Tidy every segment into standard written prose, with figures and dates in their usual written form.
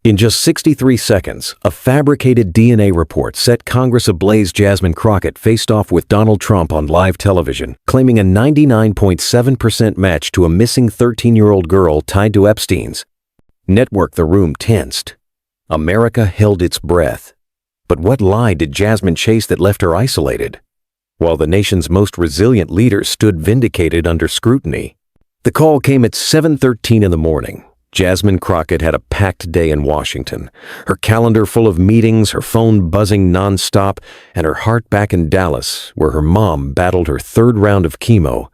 In just 63 seconds, a fabricated DNA report set Congress ablaze. Jasmine Crockett faced off with Donald Trump on live television, claiming a 99.7% match to a missing 13-year-old girl tied to Epstein's network. The room tensed. America held its breath. But what lie did Jasmine chase that left her isolated, while the nation's most resilient leaders stood vindicated under scrutiny? The call came at 7:13 in the morning. Jasmine Crockett had a packed day in Washington, her calendar full of meetings, her phone buzzing nonstop, and her heart back in Dallas, where her mom battled her third round of chemo.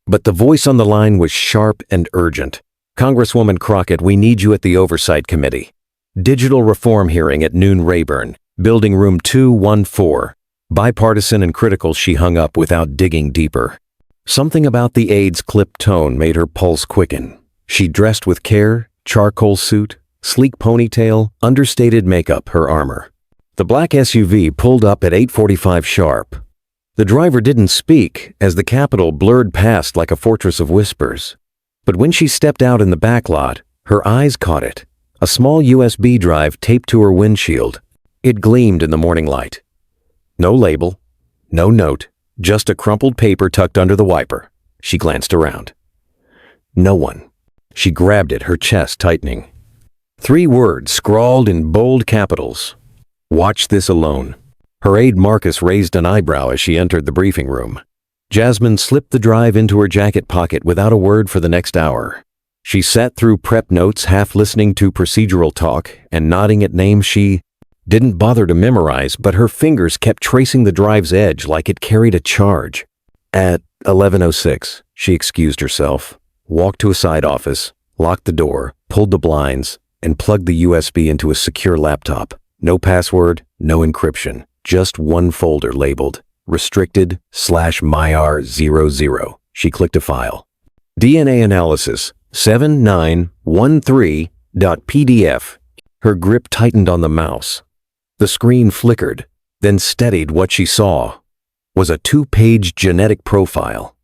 But the voice on the line was sharp and urgent. "Congresswoman Crockett, we need you at the Oversight Committee. Digital reform hearing at noon. Rayburn, building room 214. Bipartisan and critical." She hung up without digging deeper. Something about the aide's clipped tone made her pulse quicken. She dressed with care, charcoal suit, sleek ponytail, understated makeup, her armor. The black SUV pulled up at 8:45 sharp. The driver didn't speak as the Capitol blurred past like a fortress of whispers. But when she stepped out in the back lot, her eyes caught it. A small USB drive taped to her windshield. It gleamed in the morning light. No label, no note, just a crumpled paper tucked under the wiper. She glanced around. No one. She grabbed it, her chest tightening. 3 words scrawled in bold capitals. "Watch this alone." Her aide Marcus raised an eyebrow as she entered the briefing room. Jasmine slipped the drive into her jacket pocket without a word for the next hour. She sat through prep notes, half listening to procedural talk and nodding at names she didn't bother to memorize, but her fingers kept tracing the drive's edge like it carried a charge. At 11:06, she excused herself, walked to a side office, locked the door, pulled the blinds, and plugged the USB into a secure laptop. No password, no encryption, just one folder labeled restricted/myr00. She clicked a file. DNA analysis 7913.pdf. Her grip tightened on the mouse. The screen flickered, then steadied. What she saw was a 2-page genetic profile,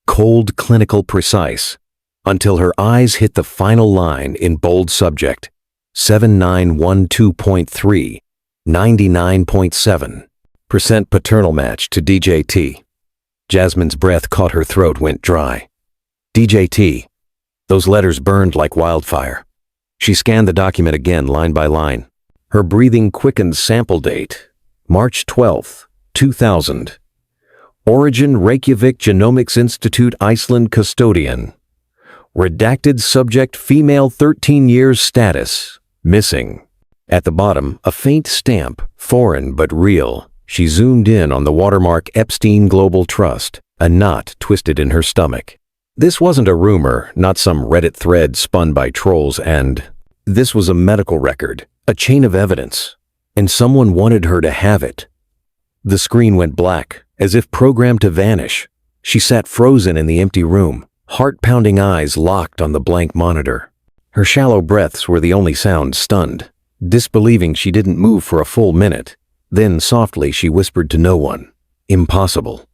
cold, clinical, precise, until her eyes hit the final line in bold subject: 7912.3, 99.7% paternal match to DJT. Jasmine's breath caught her throat, went dry. DJT. Those letters burned like wildfire. She scanned the document again, line by line. Her breathing quickened. Sample date: March 12, 2000. Origin: Reykjavik Genomics Institute, Iceland. Custodian: redacted. Subject: female, 13 years. Status: missing. At the bottom, a faint stamp, foreign but real. She zoomed in on the watermark Epstein Global Trust, a knot twisted in her stomach. This wasn't a rumor, not some Reddit thread spun by trolls, and this was a medical record, a chain of evidence, and someone wanted her to have it. The screen went black, as if programmed to vanish. She sat frozen in the empty room, heart-pounding eyes locked on the blank monitor. Her shallow breaths were the only sound. Stunned, disbelieving, she didn't move for a full minute. Then softly she whispered to no one, "Impossible.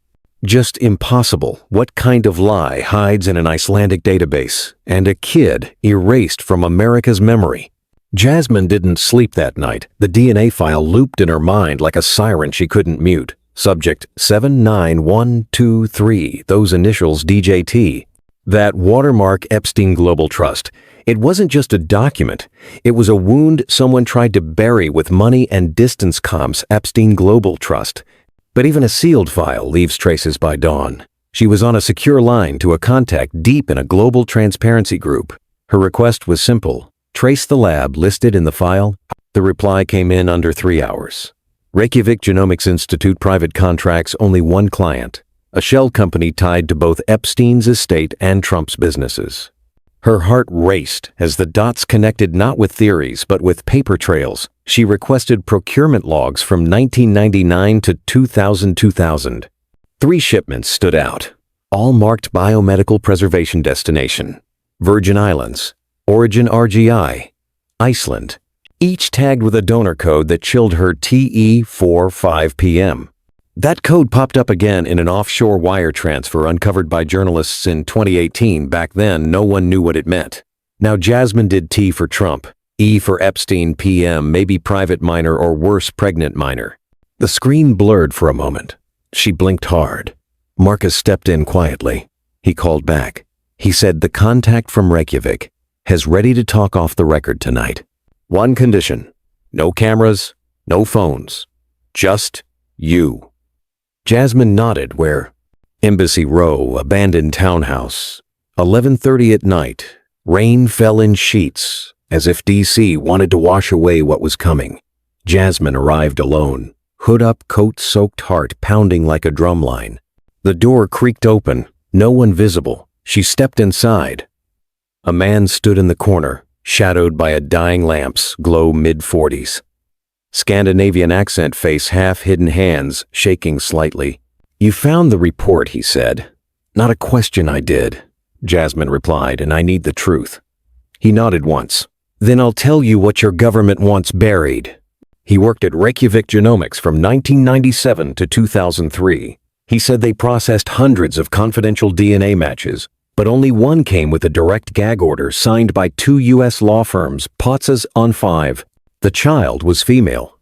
Just impossible. What kind of lie hides in an Icelandic database and a kid erased from America's memory?" Jasmine didn't sleep that night. The DNA file looped in her mind like a siren she couldn't mute. Subject: 79123, those initials DJT. That watermark Epstein Global Trust. It wasn't just a document. It was a wound someone tried to bury with money and distance comms. Epstein Global Trust. But even a sealed file leaves traces by dawn. She was on a secure line to a contact deep in a global transparency group. Her request was simple: trace the lab listed in the file. The reply came in under 3 hours. Reykjavik Genomics Institute, private contracts, only one client, a shell company tied to both Epstein's estate and Trump's businesses. Her heart raced as the dots connected not with theories but with paper trails. She requested procurement logs from 1999 to 2000. 3 shipments stood out, all marked biomedical preservation destination: Virgin Islands, Origin RGI, Iceland, each tagged with a donor code that chilled her TE45 PM. That code popped up again in an offshore wire transfer uncovered by journalists in 2018. Back then, no one knew what it meant. Now Jasmine did T for Trump. E for Epstein, PM, maybe private minor or worse, pregnant minor. The screen blurred for a moment. She blinked hard. Marcus stepped in quietly. He called back. He said the contact from Reykjavik has ready to talk off the record tonight. One condition: no cameras, no phones. Just you. Jasmine nodded. Where? Embassy Row, abandoned townhouse. 11:30 at night. Rain fell in sheets, as if DC wanted to wash away what was coming. Jasmine arrived alone, hood up, coat-soaked heart pounding like a drumline. The door creaked open, no one visible. She stepped inside. A man stood in the corner, shadowed by a dying lamp's glow mid-40s. Scandinavian accent face, half-hidden hands, shaking slightly. You found the report, he said. Not a question, I did, Jasmine replied, and I need the truth. He nodded once. Then I'll tell you what your government wants buried. He worked at Reykjavik Genomics from 1997 to 2003. He said they processed hundreds of confidential DNA matches, but only one came with a direct gag order signed by 2 U.S. law firms, Potts's on 5. The child was female.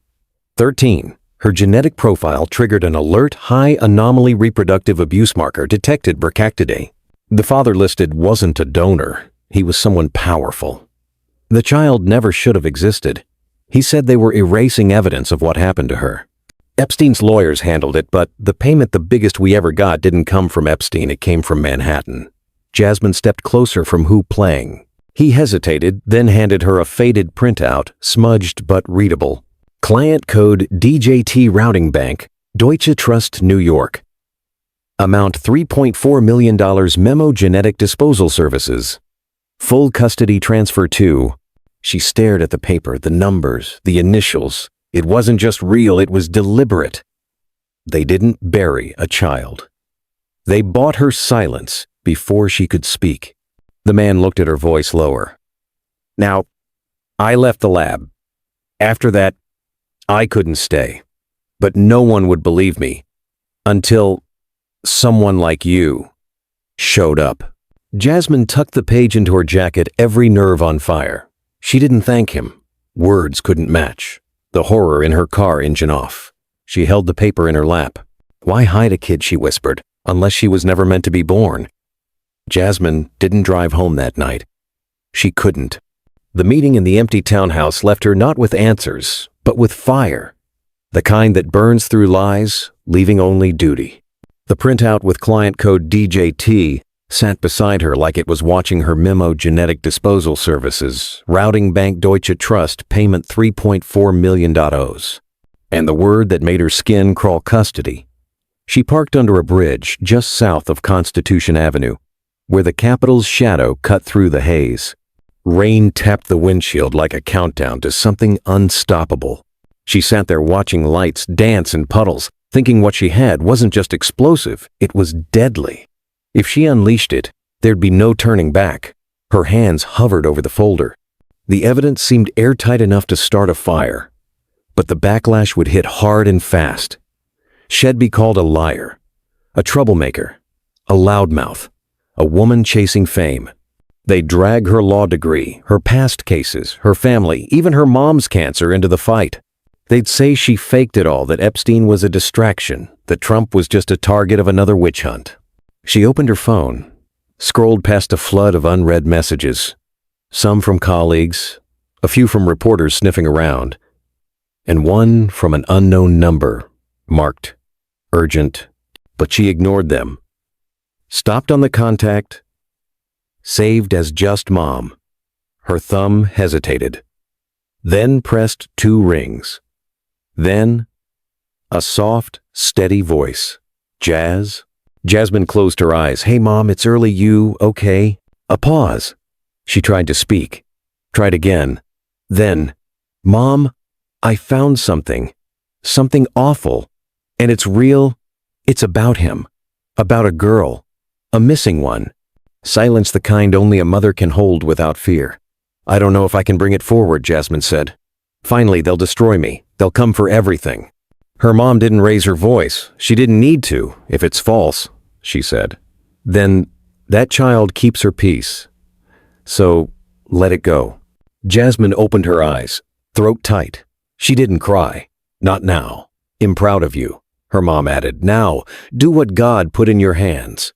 13. Her genetic profile triggered an alert high anomaly reproductive abuse marker detected Bracactidae. The father listed wasn't a donor. He was someone powerful. The child never should have existed. He said they were erasing evidence of what happened to her. Epstein's lawyers handled it, but the payment, the biggest we ever got, didn't come from Epstein, it came from Manhattan. Jasmine stepped closer from who playing. He hesitated, then handed her a faded printout, smudged but readable. Client code DJT Routing Bank, Deutsche Trust, New York. Amount $3.4 million Memo Genetic Disposal Services. Full custody transfer to. She stared at the paper, the numbers, the initials. It wasn't just real, it was deliberate. They didn't bury a child. They bought her silence before she could speak. The man looked at her, voice lower. Now, I left the lab. After that, I couldn't stay. But no one would believe me until someone like you showed up. Jasmine tucked the page into her jacket, every nerve on fire. She didn't thank him. Words couldn't match. The horror in her car engine off. She held the paper in her lap. Why hide a kid, she whispered, unless she was never meant to be born? Jasmine didn't drive home that night. She couldn't. The meeting in the empty townhouse left her not with answers, but with fire. The kind that burns through lies, leaving only duty. The printout with client code DJT sat beside her like it was watching her Memo Genetic Disposal Services, Routing Bank Deutsche Trust, payment $3.4 million. And the word that made her skin crawl: custody. She parked under a bridge just south of Constitution Avenue, where the Capitol's shadow cut through the haze. Rain tapped the windshield like a countdown to something unstoppable. She sat there watching lights dance in puddles, thinking what she had wasn't just explosive, it was deadly. If she unleashed it, there'd be no turning back. Her hands hovered over the folder. The evidence seemed airtight enough to start a fire. But the backlash would hit hard and fast. She'd be called a liar, a troublemaker, a loudmouth, a woman chasing fame. They'd drag her law degree, her past cases, her family, even her mom's cancer into the fight. They'd say she faked it all, that Epstein was a distraction, that Trump was just a target of another witch hunt. She opened her phone, scrolled past a flood of unread messages, some from colleagues, a few from reporters sniffing around, and one from an unknown number, marked urgent, but she ignored them. Stopped on the contact, saved as just mom. Her thumb hesitated, then pressed 2 rings. Then, a soft, steady voice. Jazz? Jasmine closed her eyes. Hey, Mom, it's early. You okay? A pause. She tried to speak. Tried again. Then, Mom, I found something. Something awful. And it's real. It's about him. About a girl. A missing one. Silence the kind only a mother can hold without fear. I don't know if I can bring it forward, Jasmine said. Finally, they'll destroy me. They'll come for everything. Her mom didn't raise her voice. She didn't need to, if it's false, she said. Then that child keeps her peace. So let it go. Jasmine opened her eyes, throat tight. She didn't cry. Not now. "I'm proud of you," her mom added. "Now, do what God put in your hands."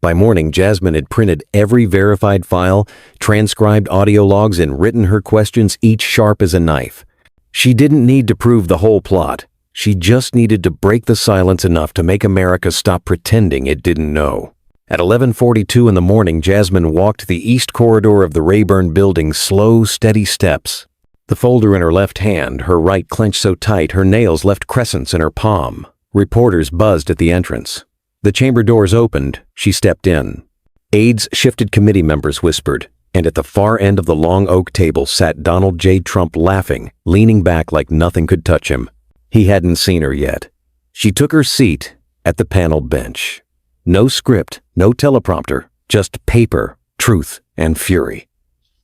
By morning, Jasmine had printed every verified file, transcribed audio logs, and written her questions, each sharp as a knife. She didn't need to prove the whole plot. She just needed to break the silence enough to make America stop pretending it didn't know. At 11:42 in the morning, Jasmine walked the east corridor of the Rayburn building, slow, steady steps. The folder in her left hand, her right clenched so tight her nails left crescents in her palm. Reporters buzzed at the entrance. The chamber doors opened. She stepped in. Aides shifted, committee members whispered, and at the far end of the long oak table sat Donald J. Trump, laughing, leaning back like nothing could touch him. He hadn't seen her yet. She took her seat at the panel bench. No script, no teleprompter, just paper, truth, and fury.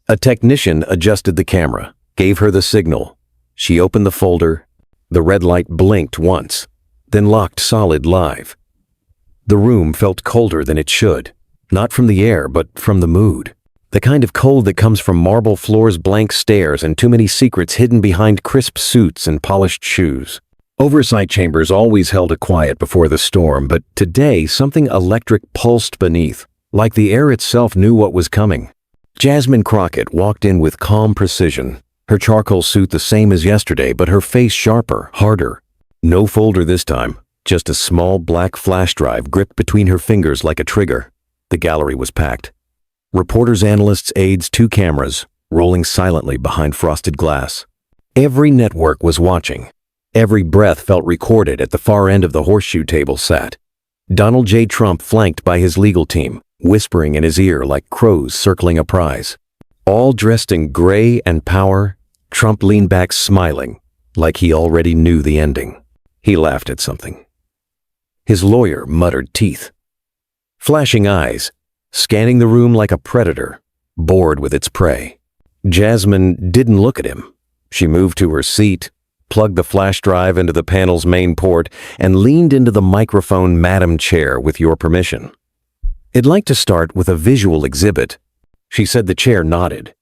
A technician adjusted the camera, gave her the signal. She opened the folder. The red light blinked once, then locked solid live. The room felt colder than it should, not from the air, but from the mood. The kind of cold that comes from marble floors, blank stares, and too many secrets hidden behind crisp suits and polished shoes. Oversight chambers always held a quiet before the storm, but today something electric pulsed beneath, like the air itself knew what was coming. Jasmine Crockett walked in with calm precision, her charcoal suit the same as yesterday, but her face sharper, harder. No folder this time. Just a small black flash drive gripped between her fingers like a trigger. The gallery was packed. Reporters, analysts, aides, 2 cameras, rolling silently behind frosted glass. Every network was watching. Every breath felt recorded. At the far end of the horseshoe table sat Donald J. Trump, flanked by his legal team, whispering in his ear like crows circling a prize. All dressed in gray and power, Trump leaned back smiling, like he already knew the ending. He laughed at something. His lawyer muttered teeth. Flashing eyes, scanning the room like a predator, bored with its prey. Jasmine didn't look at him. She moved to her seat, plugged the flash drive into the panel's main port, and leaned into the microphone madam chair. "With your permission, I'd like to start with a visual exhibit," she said. The chair nodded.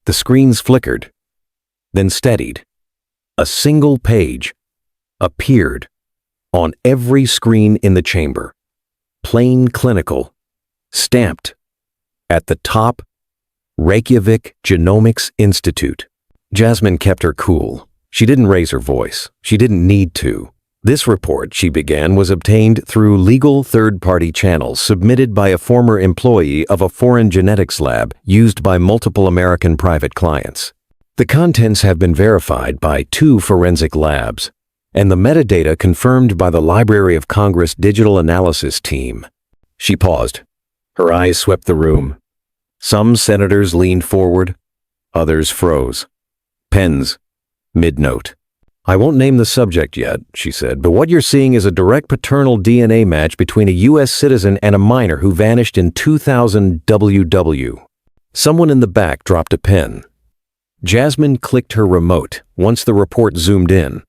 The screens flickered, then steadied. A single page appeared on every screen in the chamber. Plain, clinical, stamped. At the top, Reykjavik Genomics Institute. Jasmine kept her cool. She didn't raise her voice. She didn't need to. This report, she began, was obtained through legal third-party channels submitted by a former employee of a foreign genetics lab used by multiple American private clients. The contents have been verified by 2 forensic labs, and the metadata confirmed by the Library of Congress Digital Analysis Team. She paused. Her eyes swept the room. Some senators leaned forward, others froze. Pens, mid-note. "I won't name the subject yet," she said, "but what you're seeing is a direct paternal DNA match between a U.S. citizen and a minor who vanished in 2000 WW. Someone in the back dropped a pen. Jasmine clicked her remote once the report zoomed in,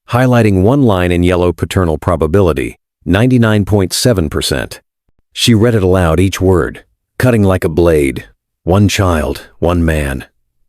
highlighting one line in yellow: paternal probability, 99.7%. She read it aloud, each word, cutting like a blade. One child, one man.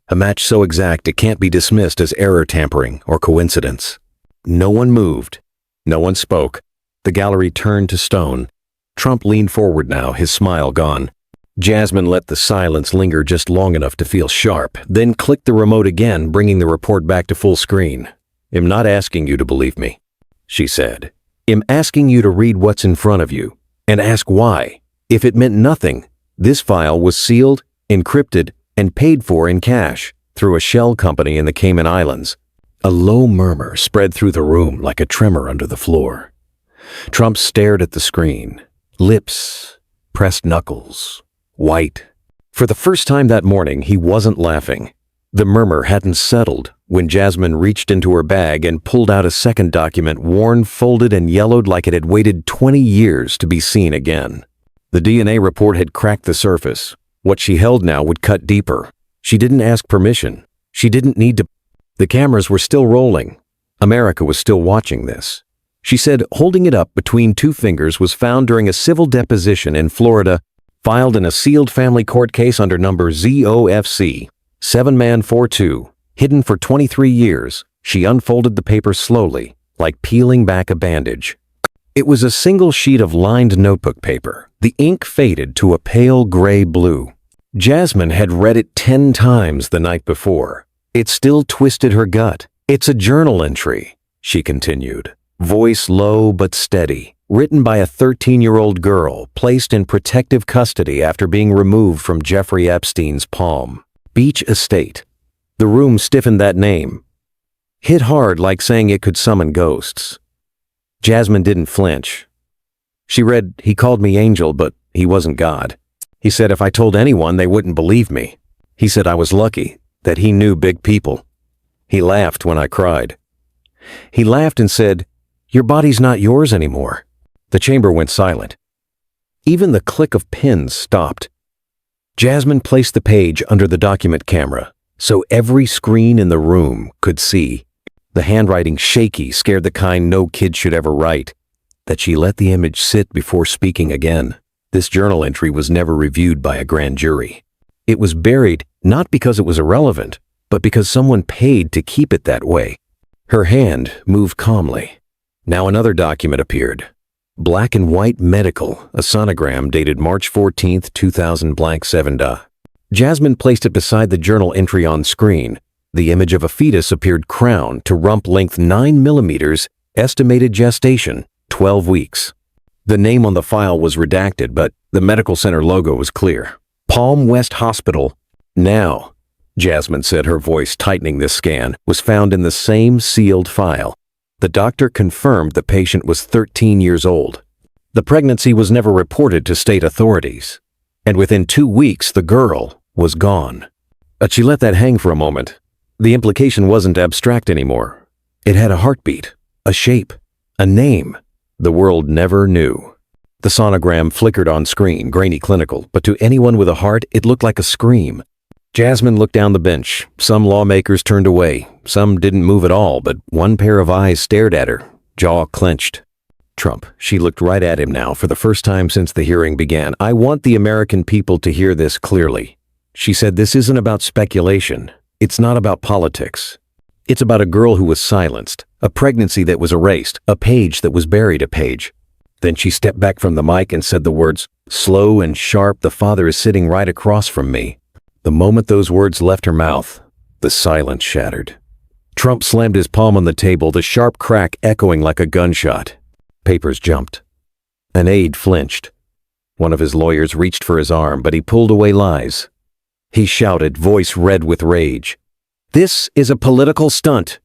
A match so exact it can't be dismissed as error, tampering, or coincidence. No one moved. No one spoke. The gallery turned to stone. Trump leaned forward now, his smile gone. Jasmine let the silence linger just long enough to feel sharp, then clicked the remote again, bringing the report back to full screen. "I'm not asking you to believe me," she said. "I'm asking you to read what's in front of you, and ask why. If it meant nothing, this file was sealed, encrypted, and paid for in cash through a shell company in the Cayman Islands." A low murmur spread through the room like a tremor under the floor. Trump stared at the screen. Lips, pressed knuckles, white. For the first time that morning, he wasn't laughing. The murmur hadn't settled when Jasmine reached into her bag and pulled out a second document, worn, folded, and yellowed like it had waited 20 years to be seen again. The DNA report had cracked the surface. What she held now would cut deeper. She didn't ask permission. She didn't need to. The cameras were still rolling. America was still watching this. She said, holding it up between 2 fingers, was found during a civil deposition in Florida, filed in a sealed family court case under number ZOFC 7-man 4-2, hidden for 23 years. She unfolded the paper slowly, like peeling back a bandage. It was a single sheet of lined notebook paper. The ink faded to a pale gray blue. Jasmine had read it 10 times the night before. It still twisted her gut. "It's a journal entry," she continued, voice low but steady, written by a 13-year-old girl placed in protective custody after being removed from Jeffrey Epstein's Palm Beach estate. The room stiffened that name. Hit hard, like saying it could summon ghosts. Jasmine didn't flinch. She read, "He called me angel, but he wasn't God. He said if I told anyone, they wouldn't believe me. He said I was lucky, that he knew big people. He laughed when I cried. He laughed and said, 'Your body's not yours anymore.'" The chamber went silent. Even the click of pens stopped. Jasmine placed the page under the document camera, so every screen in the room could see. The handwriting, shaky, scared the kind no kid should ever write. That she let the image sit before speaking again. This journal entry was never reviewed by a grand jury. It was buried not because it was irrelevant, but because someone paid to keep it that way. Her hand moved calmly. Now another document appeared. Black and white medical, a sonogram dated March 14th, 2000 blank 7 da. Jasmine placed it beside the journal entry on screen. The image of a fetus appeared crowned to rump length 9 millimeters, estimated gestation, 12 weeks. The name on the file was redacted, but the medical center logo was clear. Palm West Hospital. Now, Jasmine said, her voice tightening this scan, was found in the same sealed file. The doctor confirmed the patient was 13 years old. The pregnancy was never reported to state authorities. And within 2 weeks, the girl was gone. But she let that hang for a moment. The implication wasn't abstract anymore. It had a heartbeat, a shape, a name. The world never knew. The sonogram flickered on screen, grainy clinical, but to anyone with a heart, it looked like a scream. Jasmine looked down the bench. Some lawmakers turned away. Some didn't move at all, but one pair of eyes stared at her, jaw clenched. Trump. She looked right at him now for the first time since the hearing began. "I want the American people to hear this clearly." She said, "This isn't about speculation. It's not about politics. It's about a girl who was silenced, a pregnancy that was erased, a page that was buried a page." Then she stepped back from the mic and said the words, slow and sharp, "The father is sitting right across from me." The moment those words left her mouth, the silence shattered. Trump slammed his palm on the table, the sharp crack echoing like a gunshot. Papers jumped. An aide flinched. One of his lawyers reached for his arm, but he pulled away lies. He shouted, voice red with rage, "This is a political stunt.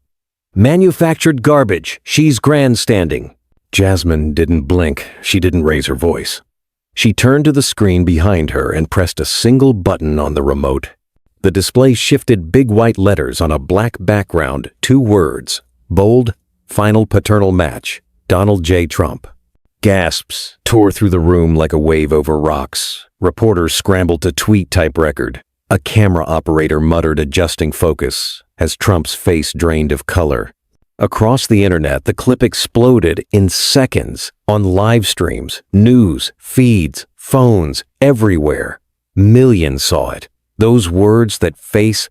Manufactured garbage. She's grandstanding." Jasmine didn't blink. She didn't raise her voice. She turned to the screen behind her and pressed a single button on the remote. The display shifted big white letters on a black background, 2 words, bold, "Final paternal match, Donald J. Trump." Gasps tore through the room like a wave over rocks. Reporters scrambled to tweet-type record. A camera operator muttered, adjusting focus, as Trump's face drained of color. Across the internet, the clip exploded in seconds on live streams, news, feeds, phones, everywhere. Millions saw it. Those words, that face.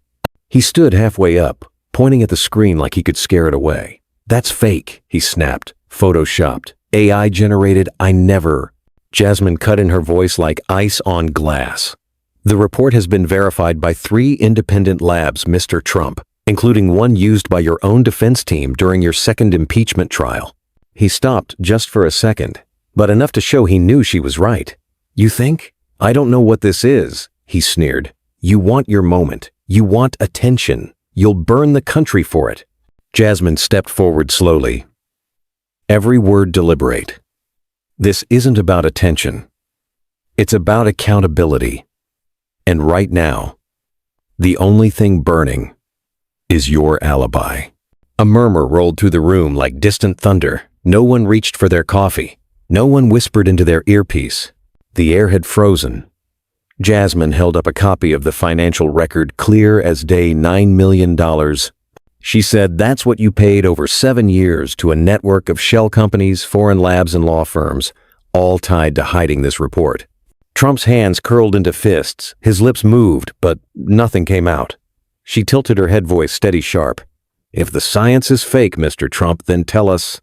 He stood halfway up, pointing at the screen like he could scare it away. "That's fake," he snapped. "Photoshopped. AI generated. I never." Jasmine cut in her voice like ice on glass. "The report has been verified by 3 independent labs, Mr. Trump, including one used by your own defense team during your 2nd impeachment trial." He stopped just for a second, but enough to show he knew she was right. "You think? I don't know what this is," he sneered. "You want your moment. You want attention. You'll burn the country for it." Jasmine stepped forward slowly. Every word deliberate. "This isn't about attention. It's about accountability. And right now, the only thing burning is your alibi." A murmur rolled through the room like distant thunder. No one reached for their coffee. No one whispered into their earpiece. The air had frozen. Jasmine held up a copy of the financial record, clear as day, $9 million. She said, "That's what you paid over 7 years to a network of shell companies, foreign labs, and law firms, all tied to hiding this report." Trump's hands curled into fists. His lips moved, but nothing came out. She tilted her head, voice steady sharp. If the science is fake, Mr. Trump, then tell us,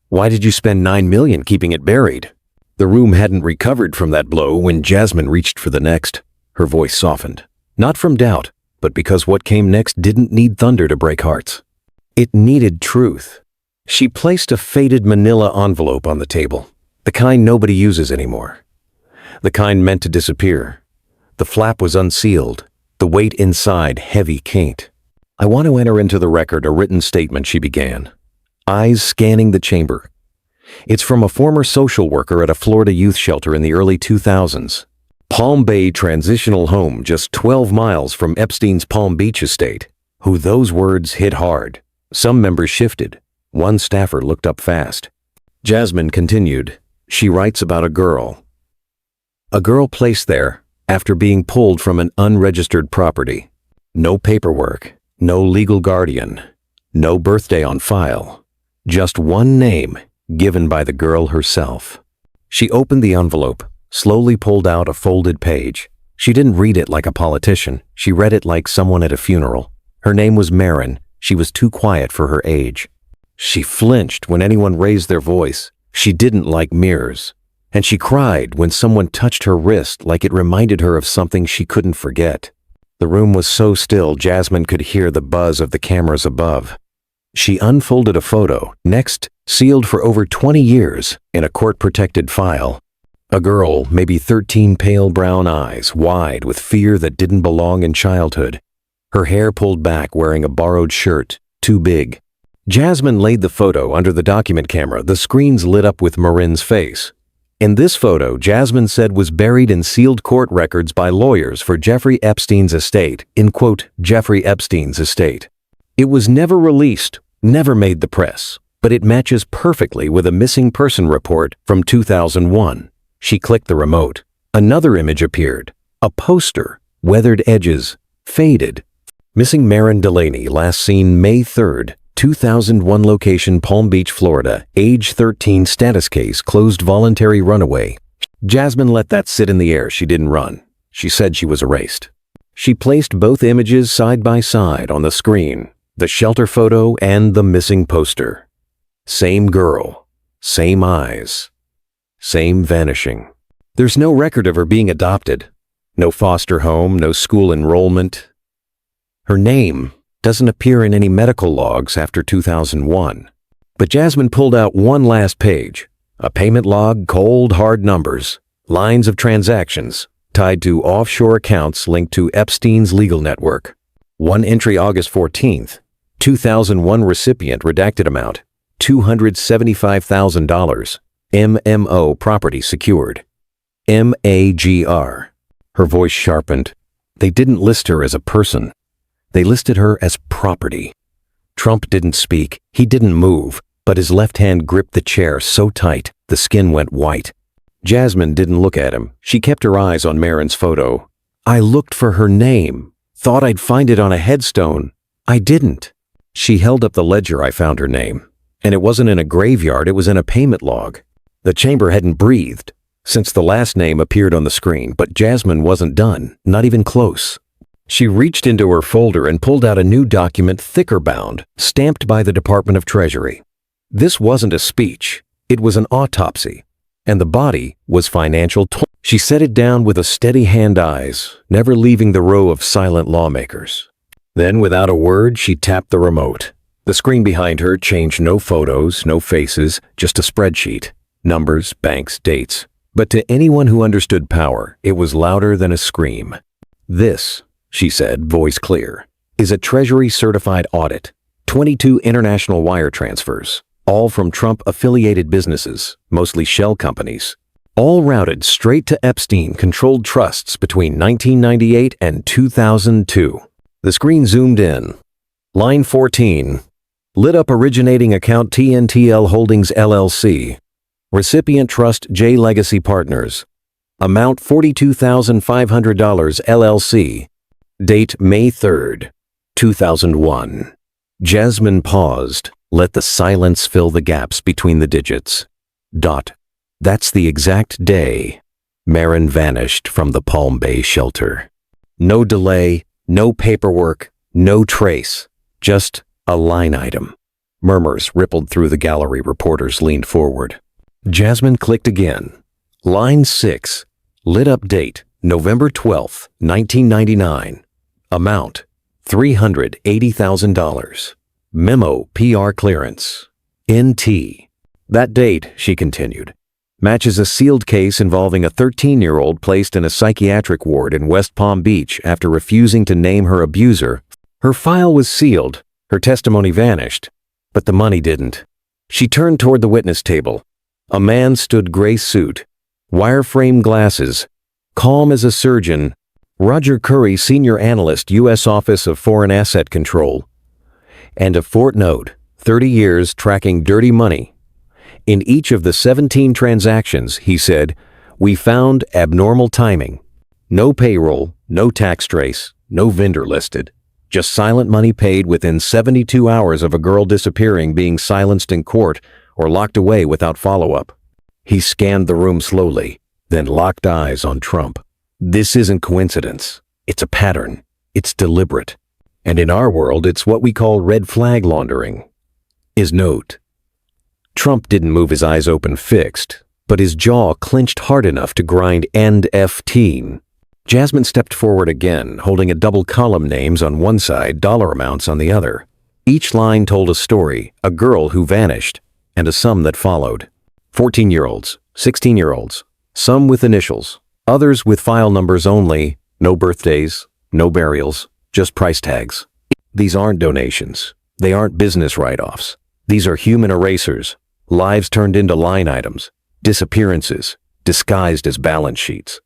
why did you spend $9 million keeping it buried? The room hadn't recovered from that blow when Jasmine reached for the next. Her voice softened. Not from doubt, but because what came next didn't need thunder to break hearts. It needed truth. She placed a faded manila envelope on the table, the kind nobody uses anymore. The kind meant to disappear. The flap was unsealed, the weight inside heavy cate. I want to enter into the record a written statement, she began, eyes scanning the chamber. It's from a former social worker at a Florida youth shelter in the early 2000s. Palm Bay transitional home just 12 miles from Epstein's Palm Beach estate. Who those words hit hard. Some members shifted. One staffer looked up fast. Jasmine continued. She writes about a girl. A girl placed there after being pulled from an unregistered property. No paperwork, no legal guardian, no birthday on file. Just one name given by the girl herself. She opened the envelope, slowly pulled out a folded page. She didn't read it like a politician. She read it like someone at a funeral. Her name was Marin. She was too quiet for her age. She flinched when anyone raised their voice. She didn't like mirrors. And she cried when someone touched her wrist like it reminded her of something she couldn't forget. The room was so still Jasmine could hear the buzz of the cameras above. She unfolded a photo, next sealed for over 20 years in a court-protected file. A girl, maybe 13, pale brown eyes, wide with fear that didn't belong in childhood. Her hair pulled back, wearing a borrowed shirt, too big. Jasmine laid the photo under the document camera. The screens lit up with Marin's face. In this photo, Jasmine said was buried in sealed court records by lawyers for Jeffrey Epstein's estate, in quote, Jeffrey Epstein's estate. It was never released, never made the press, but it matches perfectly with a missing person report from 2001. She clicked the remote. Another image appeared. A poster, weathered edges, faded. Missing Marin Delaney, last seen May 3rd, 2001, location Palm Beach, Florida, age 13, status case, closed, voluntary runaway. Jasmine let that sit in the air. She didn't run. She said she was erased. She placed both images side by side on the screen, the shelter photo and the missing poster. Same girl, same eyes, same vanishing. There's no record of her being adopted. No foster home, no school enrollment. Her name doesn't appear in any medical logs after 2001. But Jasmine pulled out one last page, a payment log, cold, hard numbers, lines of transactions tied to offshore accounts linked to Epstein's legal network. One entry, August 14th, 2001, recipient, redacted amount, $275,000, MMO, property secured, MAGR. Her voice sharpened. They didn't list her as a person. They listed her as property. Trump didn't speak. He didn't move, but his left hand gripped the chair so tight the skin went white. Jasmine didn't look at him. She kept her eyes on Marin's photo. I looked for her name. Thought I'd find it on a headstone. I didn't. She held up the ledger. I found her name. And it wasn't in a graveyard, it was in a payment log. The chamber hadn't breathed since the last name appeared on the screen, but Jasmine wasn't done, not even close. She reached into her folder and pulled out a new document, thicker bound, stamped by the Department of Treasury. This wasn't a speech, it was an autopsy, and the body was financial. She set it down with a steady hand, eyes never leaving the row of silent lawmakers. Then, without a word, she tapped the remote. The screen behind her changed. No photos, no faces, just a spreadsheet. Numbers, banks, dates. But to anyone who understood power, it was louder than a scream. This, she said, voice clear, is a Treasury-certified audit. 22 international wire transfers, all from Trump-affiliated businesses, mostly shell companies, all routed straight to Epstein-controlled trusts between 1998 and 2002. The screen zoomed in. Line 14. Lit up, originating account TNTL Holdings LLC. Recipient trust J Legacy Partners. Amount $42,500 LLC. Date May 3rd, 2001. Jasmine paused, let the silence fill the gaps between the digits. Dot. That's the exact day Marin vanished from the Palm Bay shelter. No delay, no paperwork, No trace. Just a line item. Murmurs rippled through the gallery. Reporters leaned forward. Jasmine clicked again. Line 6. Lit up date, November 12th, 1999. Amount, $380,000. Memo PR clearance. NT. That date, she continued, matches a sealed case involving a 13-year-old placed in a psychiatric ward in West Palm Beach after refusing to name her abuser. Her file was sealed, her testimony vanished, but the money didn't. She turned toward the witness table. A man stood, gray suit, wireframe glasses, calm as a surgeon. Roger Curry, senior analyst, U.S. Office of Foreign Asset Control. And a footnote, 30 years tracking dirty money. In each of the 17 transactions, he said, we found abnormal timing. No payroll, no tax trace, no vendor listed. Just silent money paid within 72 hours of a girl disappearing, being silenced in court, or locked away without follow-up. He scanned the room slowly, then locked eyes on Trump. This isn't coincidence. It's a pattern. It's deliberate. And in our world, it's what we call red flag laundering. His note. Trump didn't move, his eyes open, fixed, but his jaw clenched hard enough to grind "and F-teen." Jasmine stepped forward again, holding a double column, names on one side, dollar amounts on the other. Each line told a story, a girl who vanished, and a sum that followed. 14-year-olds, 16-year-olds, some with initials, others with file numbers only, no birthdays, no burials, just price tags. These aren't donations. They aren't business write-offs. These are human erasers. Lives turned into line items, disappearances, disguised as balance sheets.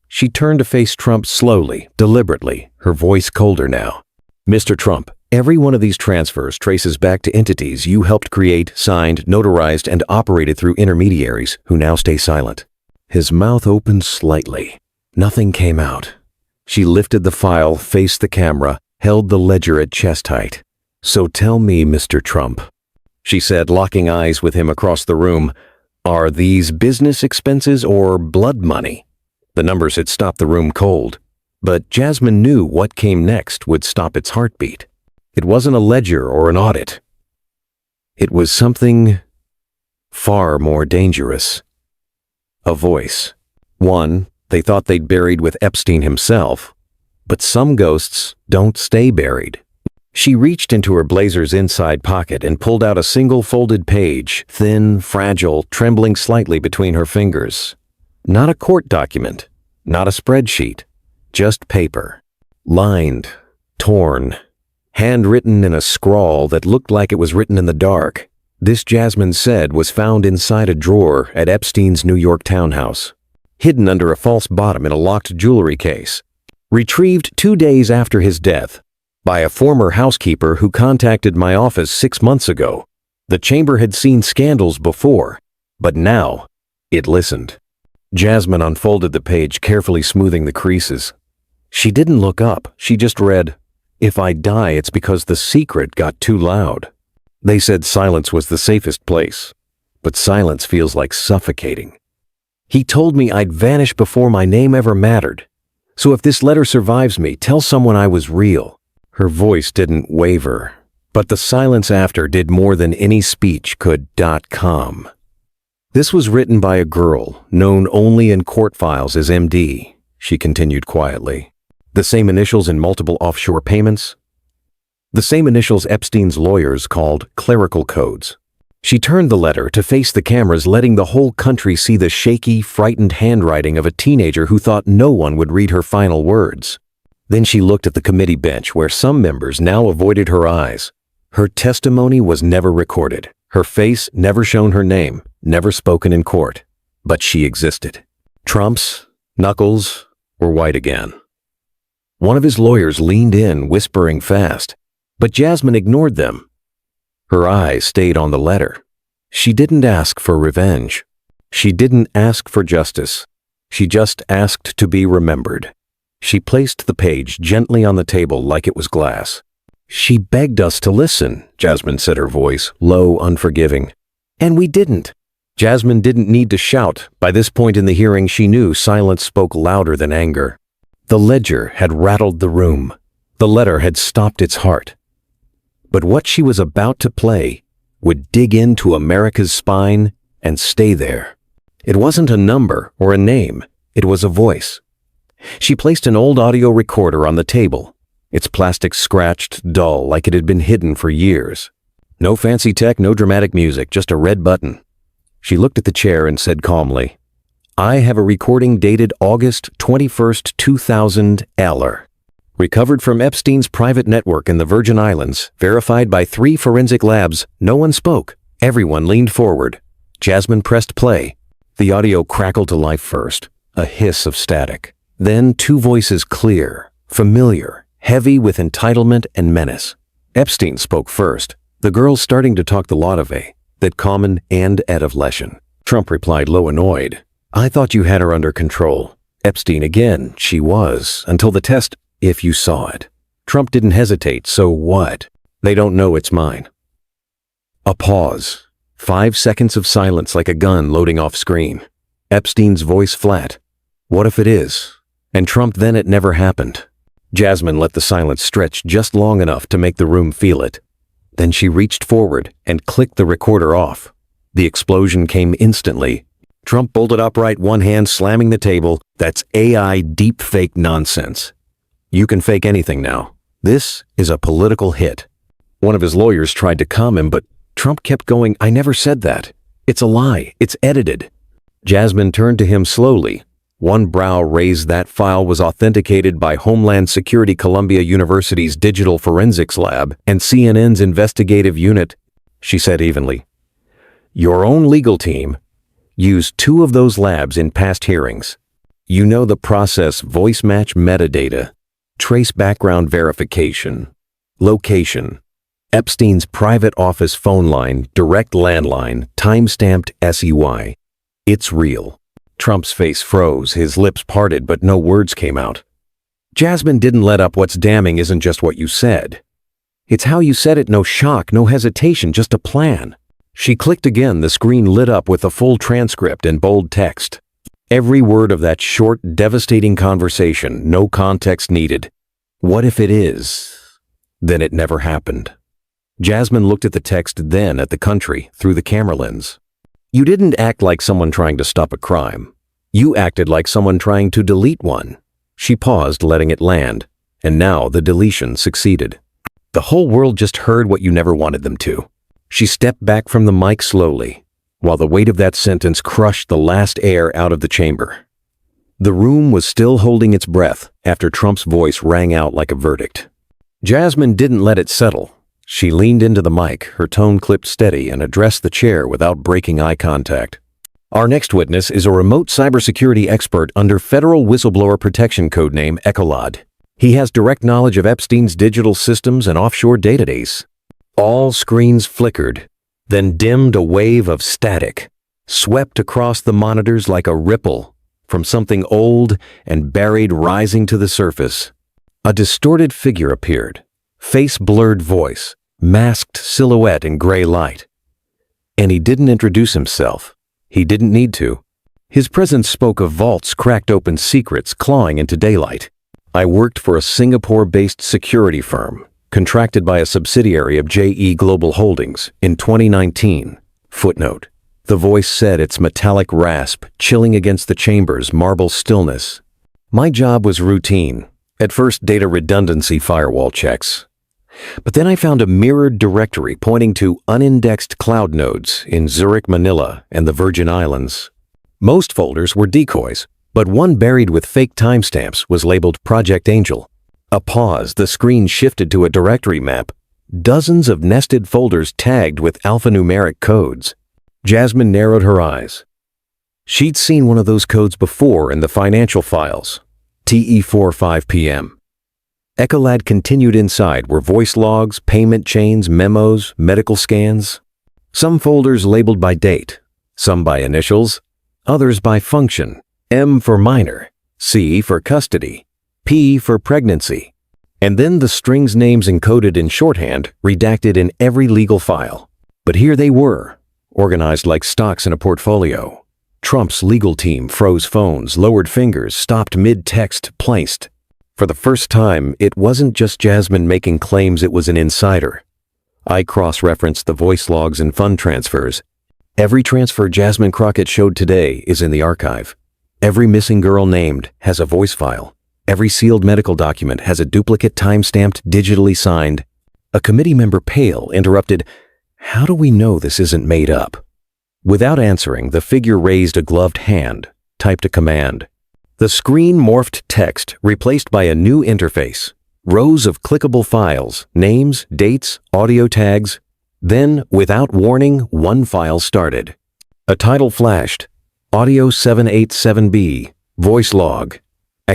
She turned to face Trump slowly, deliberately, her voice colder now. Mr. Trump, every one of these transfers traces back to entities you helped create, signed, notarized, and operated through intermediaries who now stay silent. His mouth opened slightly. Nothing came out. She lifted the file, faced the camera, held the ledger at chest height. So tell me, Mr. Trump, she said, locking eyes with him across the room, are these business expenses or blood money? The numbers had stopped the room cold, but Jasmine knew what came next would stop its heartbeat. It wasn't a ledger or an audit. It was something far more dangerous. A voice. One they thought they'd buried with Epstein himself, but some ghosts don't stay buried. She reached into her blazer's inside pocket and pulled out a single folded page, thin, fragile, trembling slightly between her fingers. Not a court document, not a spreadsheet, just paper. Lined, torn, handwritten in a scrawl that looked like it was written in the dark. This, Jasmine said, was found inside a drawer at Epstein's New York townhouse, hidden under a false bottom in a locked jewelry case. Retrieved 2 days after his death by a former housekeeper who contacted my office 6 months ago. The chamber had seen scandals before, but now it listened. Jasmine unfolded the page, carefully smoothing the creases. She didn't look up. She just read, "If I die, it's because the secret got too loud. They said silence was the safest place, but silence feels like suffocating. He told me I'd vanish before my name ever mattered. So if this letter survives me, tell someone I was real." Her voice didn't waver, but the silence after did more than any speech could. .com. This was written by a girl known only in court files as MD, she continued quietly. The same initials in multiple offshore payments. The same initials Epstein's lawyers called clerical codes. She turned the letter to face the cameras, letting the whole country see the shaky, frightened handwriting of a teenager who thought no one would read her final words. Then she looked at the committee bench, where some members now avoided her eyes. Her testimony was never recorded. Her face never shown her name, never spoken in court. But she existed. Trump's knuckles were white again. One of his lawyers leaned in, whispering fast, but Jasmine ignored them. Her eyes stayed on the letter. She didn't ask for revenge. She didn't ask for justice. She just asked to be remembered. She placed the page gently on the table like it was glass. "She begged us to listen," Jasmine said, her voice low, unforgiving. "And we didn't." Jasmine didn't need to shout. By this point in the hearing, she knew silence spoke louder than anger. The ledger had rattled the room. The letter had stopped its heart. But what she was about to play would dig into America's spine and stay there. It wasn't a number or a name, it was a voice. She placed an old audio recorder on the table, its plastic scratched, dull, like it had been hidden for years. No fancy tech, no dramatic music, just a red button. She looked at the chair and said calmly, "I have a recording dated August 21st, 2000, Eller. Recovered from Epstein's private network in the Virgin Islands, verified by 3 forensic labs." No one spoke. Everyone leaned forward. Jasmine pressed play. The audio crackled to life first, a hiss of static. Then 2 voices clear, familiar, heavy with entitlement and menace. Epstein spoke first, the girl starting to talk the Lodove, that common and edavlession. Trump replied low, annoyed. "I thought you had her under control." Epstein again, "She was, until the test, if you saw it." Trump didn't hesitate, "So what? They don't know it's mine." A pause. 5 seconds of silence like a gun loading off screen. Epstein's voice flat. "What if it is?" And Trump, "Then it never happened." Jasmine let the silence stretch just long enough to make the room feel it. Then she reached forward and clicked the recorder off. The explosion came instantly. Trump bolted upright, one hand slamming the table. "That's AI deepfake nonsense. You can fake anything now. This is a political hit." One of his lawyers tried to calm him, but Trump kept going, "I never said that. It's a lie. It's edited." Jasmine turned to him slowly. One brow raised. "That file was authenticated by Homeland Security, Columbia University's Digital Forensics Lab, and CNN's investigative unit," she said evenly. "Your own legal team used 2 of those labs in past hearings. You know the process: voice match metadata, trace background verification, location, Epstein's private office phone line, direct landline, time-stamped SEY. It's real." Trump's face froze, his lips parted, but no words came out. Jasmine didn't let up. "What's damning isn't just what you said. It's how you said it. No shock, no hesitation, just a plan." She clicked again. The screen lit up with a full transcript and bold text. Every word of that short, devastating conversation, no context needed. What if it is? Then it never happened. Jasmine looked at the text, then at the country, through the camera lens. "You didn't act like someone trying to stop a crime. You acted like someone trying to delete one." She paused, letting it land, and now the deletion succeeded. "The whole world just heard what you never wanted them to." She stepped back from the mic slowly, while the weight of that sentence crushed the last air out of the chamber. The room was still holding its breath after Trump's voice rang out like a verdict. Jasmine didn't let it settle. She leaned into the mic, her tone clipped steady, and addressed the chair without breaking eye contact. "Our next witness is a remote cybersecurity expert under federal whistleblower protection codename Ecolod. He has direct knowledge of Epstein's digital systems and offshore database." All screens flickered, then dimmed. A wave of static swept across the monitors like a ripple from something old and buried rising to the surface. A distorted figure appeared, face-blurred voice, masked silhouette in gray light. And he didn't introduce himself. He didn't need to. His presence spoke of vaults, cracked open secrets clawing into daylight. "I worked for a Singapore-based security firm, contracted by a subsidiary of JE Global Holdings in 2019. Footnote. The voice said, its metallic rasp chilling against the chamber's marble stillness. "My job was routine. At first, data redundancy firewall checks. But then I found a mirrored directory pointing to unindexed cloud nodes in Zurich, Manila, and the Virgin Islands. Most folders were decoys, but one buried with fake timestamps was labeled Project Angel." A pause. The screen shifted to a directory map. Dozens of nested folders tagged with alphanumeric codes. Jasmine narrowed her eyes. She'd seen one of those codes before in the financial files. TE45 PM. Ecolad continued. Inside were voice logs, payment chains, memos, medical scans. Some folders labeled by date, some by initials, others by function. M for minor, C for custody, P for pregnancy. And then the strings names encoded in shorthand, redacted in every legal file. But here they were, organized like stocks in a portfolio. Trump's legal team froze phones, lowered fingers, stopped mid-text, placed. For the first time, it wasn't just Jasmine making claims, it was an insider. I cross-referenced the voice logs and fund transfers. Every transfer Jasmine Crockett showed today is in the archive. Every missing girl named has a voice file. Every sealed medical document has a duplicate time-stamped, digitally signed. A committee member, pale, interrupted, "How do we know this isn't made up?" Without answering, the figure raised a gloved hand, typed a command. The screen morphed text, replaced by a new interface. Rows of clickable files, names, dates, audio tags. Then, without warning, one file started. A title flashed. Audio 787B, voice log, /.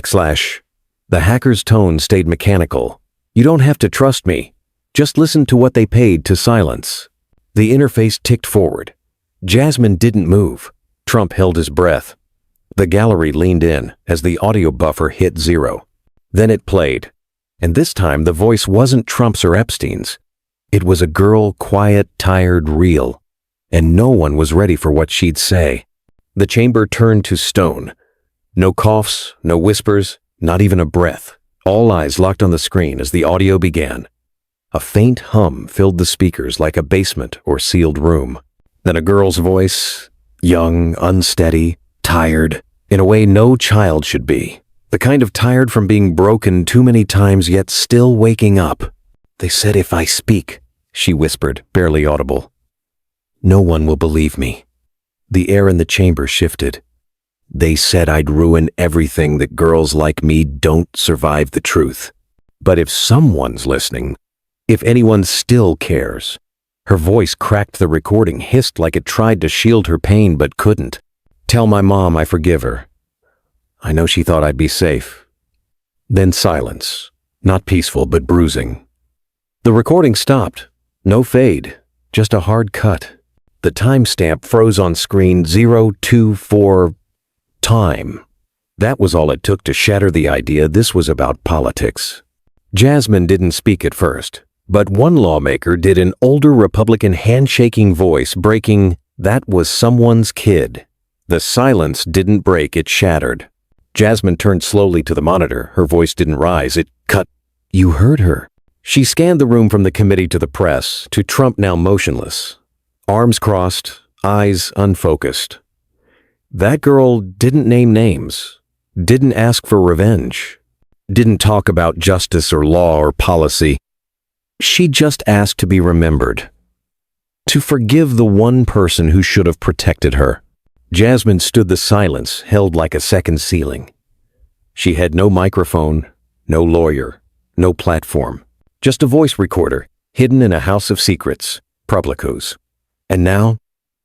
The hacker's tone stayed mechanical. "You don't have to trust me. Just listen to what they paid to silence." The interface ticked forward. Jasmine didn't move. Trump held his breath. The gallery leaned in as the audio buffer hit 0. Then it played. And this time the voice wasn't Trump's or Epstein's. It was a girl, quiet, tired, real. And no one was ready for what she'd say. The chamber turned to stone. No coughs, no whispers, not even a breath. All eyes locked on the screen as the audio began. A faint hum filled the speakers like a basement or sealed room. Then a girl's voice, young, unsteady, tired, in a way no child should be. The kind of tired from being broken too many times yet still waking up. "They said if I speak," she whispered, barely audible. "No one will believe me." The air in the chamber shifted. "They said I'd ruin everything, that girls like me don't survive the truth. But if someone's listening, if anyone still cares." Her voice cracked the recording, hissed like it tried to shield her pain but couldn't. "Tell my mom I forgive her. I know she thought I'd be safe." Then silence, not peaceful but bruising. The recording stopped. No fade, just a hard cut. The timestamp froze on screen, 024 time. That was all it took to shatter the idea this was about politics. Jasmine didn't speak at first, but one lawmaker did, an older Republican handshaking voice breaking, "That was someone's kid." The silence didn't break, it shattered. Jasmine turned slowly to the monitor. Her voice didn't rise, it cut. "You heard her." She scanned the room from the committee to the press, to Trump now motionless. Arms crossed, eyes unfocused. That girl didn't name names, didn't ask for revenge, didn't talk about justice or law or policy. She just asked to be remembered, to forgive the one person who should have protected her. Jasmine stood the silence, held like a second ceiling. She had no microphone, no lawyer, no platform, just a voice recorder hidden in a house of secrets, Publico's. And now,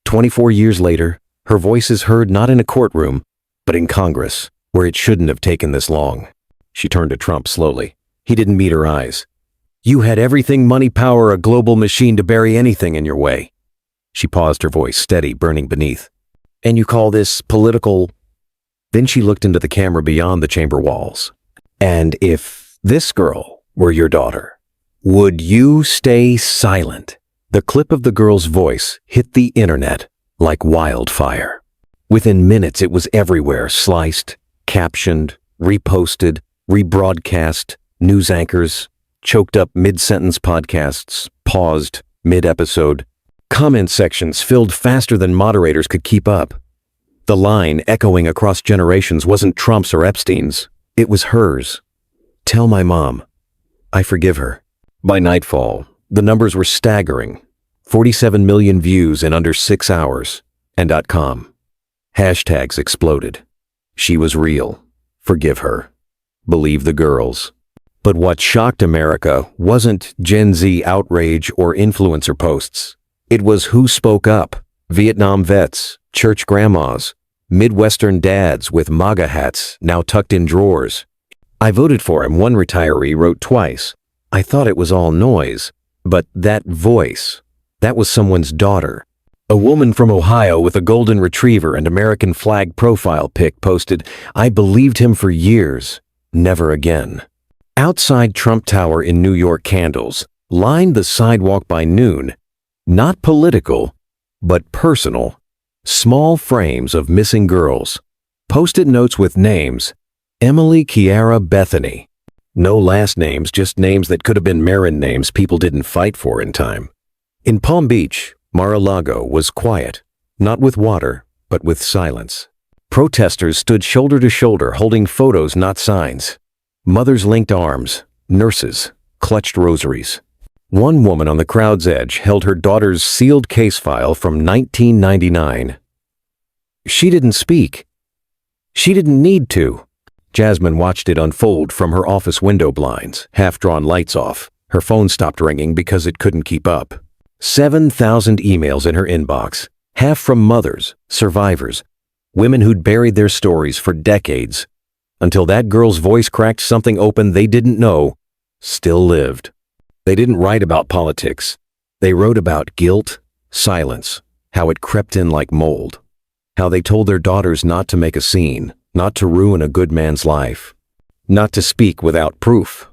24 years later, her voice is heard not in a courtroom, but in Congress, where it shouldn't have taken this long. She turned to Trump slowly. He didn't meet her eyes. "You had everything, money, power, a global machine to bury anything in your way." She paused, her voice steady, burning beneath. "And you call this political?" Then she looked into the camera beyond the chamber walls. "And if this girl were your daughter, would you stay silent?" The clip of the girl's voice hit the internet like wildfire. Within minutes, it was everywhere, sliced, captioned, reposted, rebroadcast, news anchors, choked up mid-sentence podcasts, paused mid-episode. Comment sections filled faster than moderators could keep up. The line echoing across generations wasn't Trump's or Epstein's. It was hers. "Tell my mom I forgive her." By nightfall, the numbers were staggering. 47 million views in under 6 hours, and .com. Hashtags exploded. She was real. Forgive her. Believe the girls. But what shocked America wasn't Gen Z outrage or influencer posts. It was who spoke up. Vietnam vets, church grandmas, Midwestern dads with MAGA hats now tucked in drawers. "I voted for him," one retiree wrote twice. "I thought it was all noise, but that voice, that was someone's daughter." A woman from Ohio with a golden retriever and American flag profile pic posted, "I believed him for years, never again." Outside Trump Tower in New York, candles lined the sidewalk by noon. Not political, but personal. Small frames of missing girls. Post-it notes with names. Emily, Kiara, Bethany. No last names, just names that could have been Marin names people didn't fight for in time. In Palm Beach, Mar-a-Lago was quiet, not with water, but with silence. Protesters stood shoulder to shoulder holding photos, not signs. Mothers linked arms, nurses clutched rosaries. One woman on the crowd's edge held her daughter's sealed case file from 1999. She didn't speak. She didn't need to. Jasmine watched it unfold from her office window blinds, half-drawn lights off. Her phone stopped ringing because it couldn't keep up. 7,000 emails in her inbox, half from mothers, survivors, women who'd buried their stories for decades, until that girl's voice cracked something open they didn't know still lived. They didn't write about politics. They wrote about guilt, silence, how it crept in like mold, how they told their daughters not to make a scene, not to ruin a good man's life, not to speak without proof.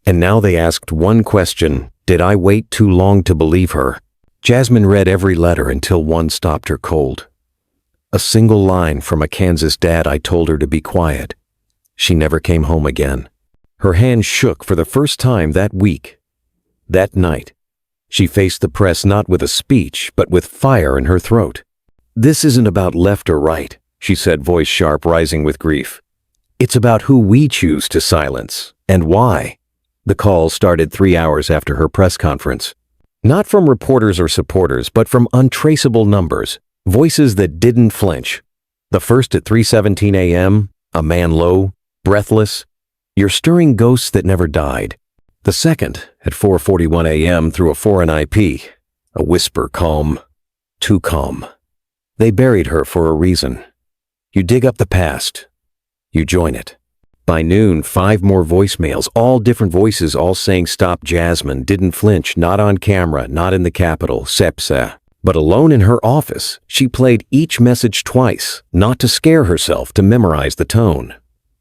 And now they asked one question: did I wait too long to believe her? Jasmine read every letter until one stopped her cold. A single line from a Kansas dad I told her to be quiet. She never came home again. Her hand shook for the first time that week. That night, she faced the press not with a speech, but with fire in her throat. "This isn't about left or right," she said, voice sharp, rising with grief. "It's about who we choose to silence, and why." The call started 3 hours after her press conference. Not from reporters or supporters, but from untraceable numbers, voices that didn't flinch. The first at 3:17 a.m., a man low, breathless, "You're stirring ghosts that never died." The second at 4:41 a.m. through a foreign IP, a whisper, calm, too calm. They buried her for a reason. You dig up the past, you join it. By noon, 5 more voicemails, all different voices, all saying stop. Jasmine didn't flinch, not on camera, not in the Capitol, sepsa. But alone in her office, she played each message twice, not to scare herself, to memorize the tone.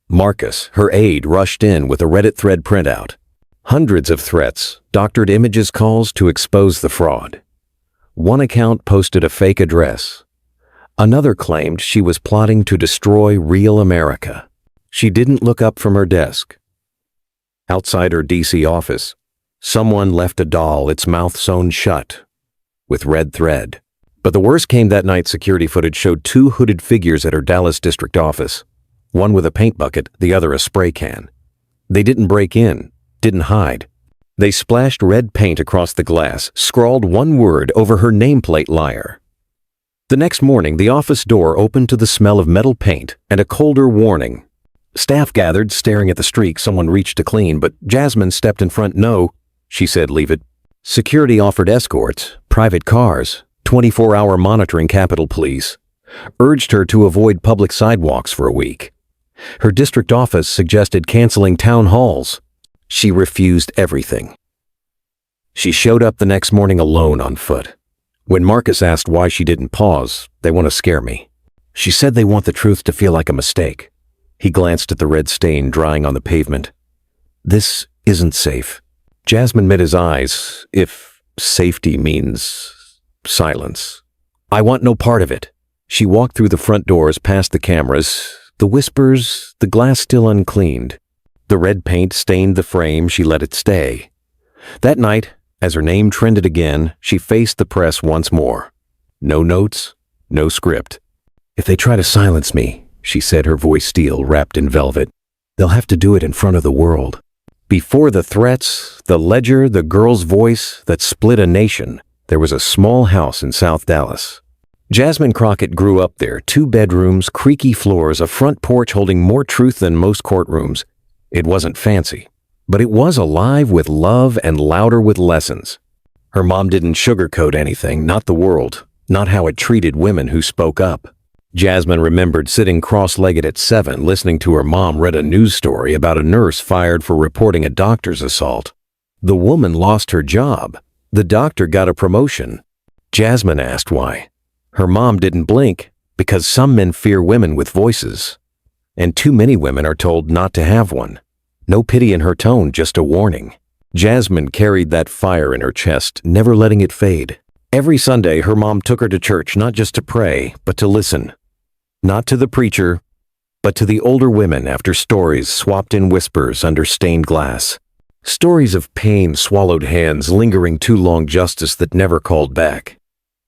Marcus, her aide, rushed in with a Reddit thread printout. Hundreds of threats, doctored images, calls to expose the fraud. One account posted a fake address. Another claimed she was plotting to destroy real America. She didn't look up from her desk. Outside her DC office, someone left a doll, its mouth sewn shut, with red thread. But the worst came that night. Security footage showed 2 hooded figures at her Dallas district office, one with a paint bucket, the other a spray can. They didn't break in, didn't hide. They splashed red paint across the glass, scrawled one word over her nameplate: liar. The next morning, the office door opened to the smell of metal paint and a colder warning. Staff gathered, staring at the streak. Someone reached to clean, but Jasmine stepped in front. "No," she said, "leave it." Security offered escorts, private cars, 24-hour monitoring. Capitol Police urged her to avoid public sidewalks for a week. Her district office suggested canceling town halls. She refused everything. She showed up the next morning alone on foot. When Marcus asked why she didn't pause, "They want to scare me." She said, "They want the truth to feel like a mistake." He glanced at the red stain drying on the pavement. "This isn't safe." Jasmine met his eyes. "If safety means silence, I want no part of it." She walked through the front doors, past the cameras, the whispers, the glass still uncleaned. The red paint stained the frame. She let it stay. That night, as her name trended again, she faced the press once more. No notes, no script. "If they try to silence me," she said, her voice steel, wrapped in velvet, "they'll have to do it in front of the world." Before the threats, the ledger, the girl's voice that split a nation, there was a small house in South Dallas. Jasmine Crockett grew up there, 2 bedrooms, creaky floors, a front porch holding more truth than most courtrooms. It wasn't fancy, but it was alive with love and louder with lessons. Her mom didn't sugarcoat anything, not the world, not how it treated women who spoke up. Jasmine remembered sitting cross-legged at 7, listening to her mom read a news story about a nurse fired for reporting a doctor's assault. The woman lost her job. The doctor got a promotion. Jasmine asked why. Her mom didn't blink, because some men fear women with voices, and too many women are told not to have one. No pity in her tone, just a warning. Jasmine carried that fire in her chest, never letting it fade. Every Sunday, her mom took her to church, not just to pray, but to listen. Not to the preacher, but to the older women after stories swapped in whispers under stained glass. Stories of pain, swallowed hands, lingering too long justice that never called back.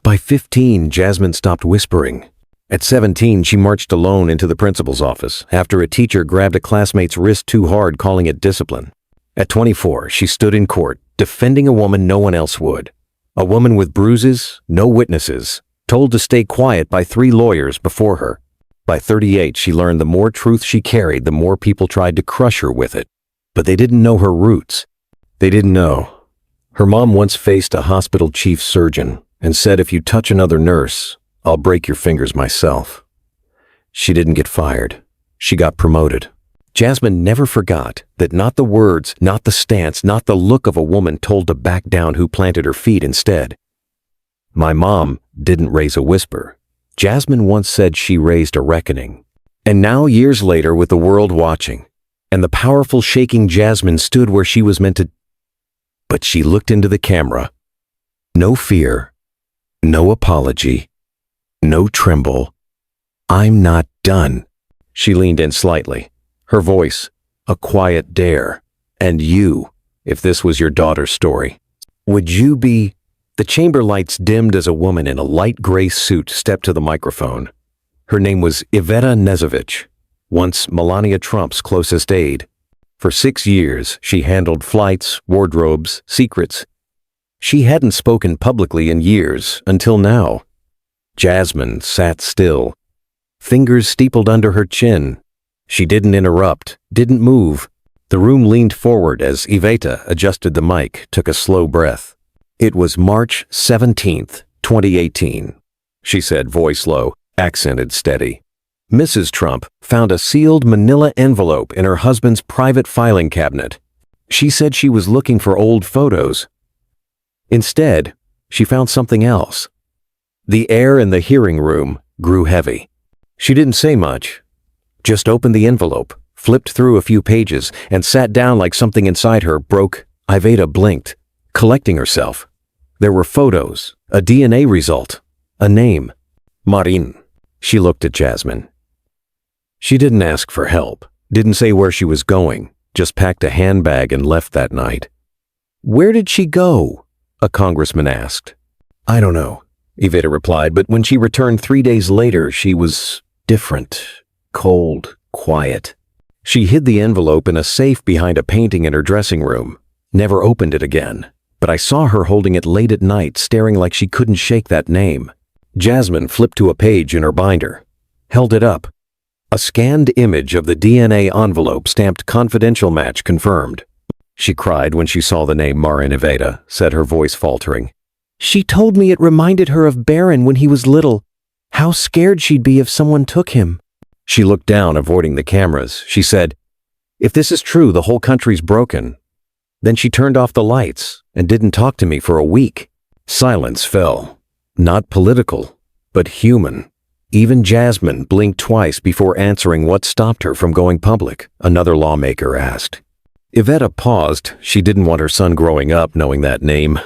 By 15, Jasmine stopped whispering. At 17, she marched alone into the principal's office after a teacher grabbed a classmate's wrist too hard, calling it discipline. At 24, she stood in court, defending a woman no one else would. A woman with bruises, no witnesses, told to stay quiet by 3 lawyers before her. By 38, she learned the more truth she carried, the more people tried to crush her with it. But they didn't know her roots. They didn't know. Her mom once faced a hospital chief surgeon and said, "If you touch another nurse, I'll break your fingers myself." She didn't get fired. She got promoted. Jasmine never forgot that not the words, not the stance, not the look of a woman told to back down who planted her feet instead. My mom didn't raise a whisper. Jasmine once said she raised a reckoning. And now, years later, with the world watching, and the powerful shaking Jasmine stood where she was meant to. But she looked into the camera. No fear, no apology, no tremble. "I'm not done." She leaned in slightly, her voice a quiet dare. "And you, if this was your daughter's story, would you be?" The chamber lights dimmed as a woman in a light gray suit stepped to the microphone. Her name was Iveta Nezovich, once Melania Trump's closest aide. For 6 years, she handled flights, wardrobes, secrets. She hadn't spoken publicly in years until now. Jasmine sat still, fingers steepled under her chin. She didn't interrupt, didn't move. The room leaned forward as Iveta adjusted the mic, took a slow breath. "It was March 17th, 2018, she said, voice low, accented steady. Mrs. Trump found a sealed manila envelope in her husband's private filing cabinet. She said she was looking for old photos. Instead, she found something else. The air in the hearing room grew heavy. She didn't say much, just opened the envelope, flipped through a few pages, and sat down like something inside her broke. Iveta blinked, collecting herself. There were photos, a DNA result, a name. Marin. She looked at Jasmine. She didn't ask for help, didn't say where she was going, just packed a handbag and left that night. "Where did she go?" a congressman asked. "I don't know," Iveta replied, but when she returned 3 days later, she was different, cold, quiet. She hid the envelope in a safe behind a painting in her dressing room, never opened it again. But I saw her holding it late at night, staring like she couldn't shake that name. Jasmine flipped to a page in her binder, held it up. A scanned image of the DNA envelope stamped "confidential match confirmed." She cried when she saw the name Marin Iveta, said, her voice faltering. "She told me it reminded her of Baron when he was little. How scared she'd be if someone took him." She looked down, avoiding the cameras. She said, "If this is true, the whole country's broken." Then she turned off the lights and didn't talk to me for a week. Silence fell. Not political, but human. Even Jasmine blinked twice before answering what stopped her from going public, another lawmaker asked. Iveta paused. She didn't want her son growing up knowing that name.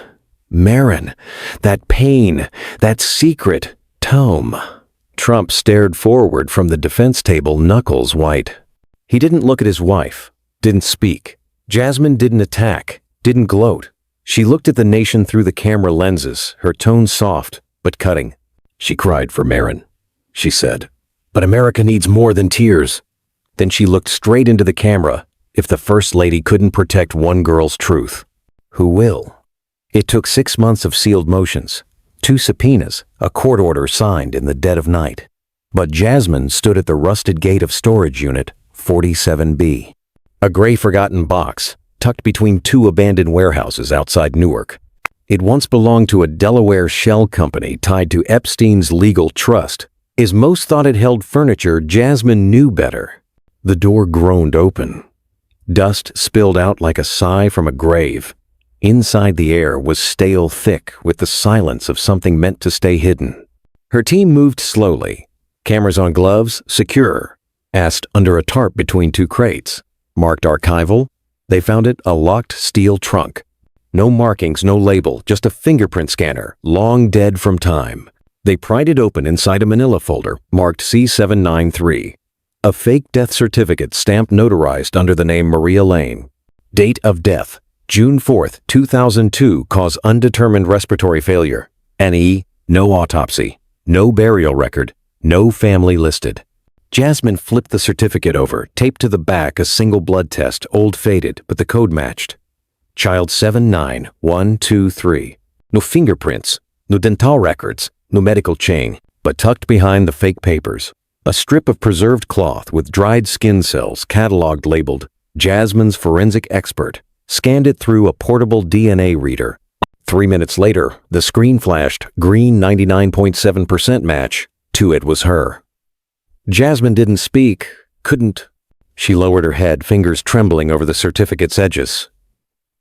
Marin. That pain. That secret tome. Trump stared forward from the defense table, knuckles white. He didn't look at his wife, didn't speak. Jasmine didn't attack, didn't gloat. She looked at the nation through the camera lenses, her tone soft but cutting. "She cried for Marin," she said. "But America needs more than tears." Then she looked straight into the camera. If the First Lady couldn't protect one girl's truth, who will? It took 6 months of sealed motions, 2 subpoenas, a court order signed in the dead of night. But Jasmine stood at the rusted gate of storage unit 47B. A gray forgotten box, tucked between 2 abandoned warehouses outside Newark. It once belonged to a Delaware shell company tied to Epstein's legal trust. As most thought it held furniture, Jasmine knew better. The door groaned open. Dust spilled out like a sigh from a grave. Inside, the air was stale thick with the silence of something meant to stay hidden. Her team moved slowly. Cameras on gloves, secure. Asked under a tarp between 2 crates. Marked archival. They found it a locked steel trunk. No markings, no label, just a fingerprint scanner, long dead from time. They pried it open inside a manila folder, marked C793. A fake death certificate stamped notarized under the name Maria Lane. Date of death, June 4, 2002, cause undetermined respiratory failure. NE, no autopsy, no burial record, no family listed. Jasmine flipped the certificate over, taped to the back a single blood test, old faded, but the code matched. Child 79123. No fingerprints, no dental records, no medical chain, but tucked behind the fake papers, a strip of preserved cloth with dried skin cells cataloged labeled Jasmine's forensic expert, scanned it through a portable DNA reader. 3 minutes later, the screen flashed green 99.7% match. To it was her. Jasmine didn't speak, couldn't. She lowered her head, fingers trembling over the certificate's edges.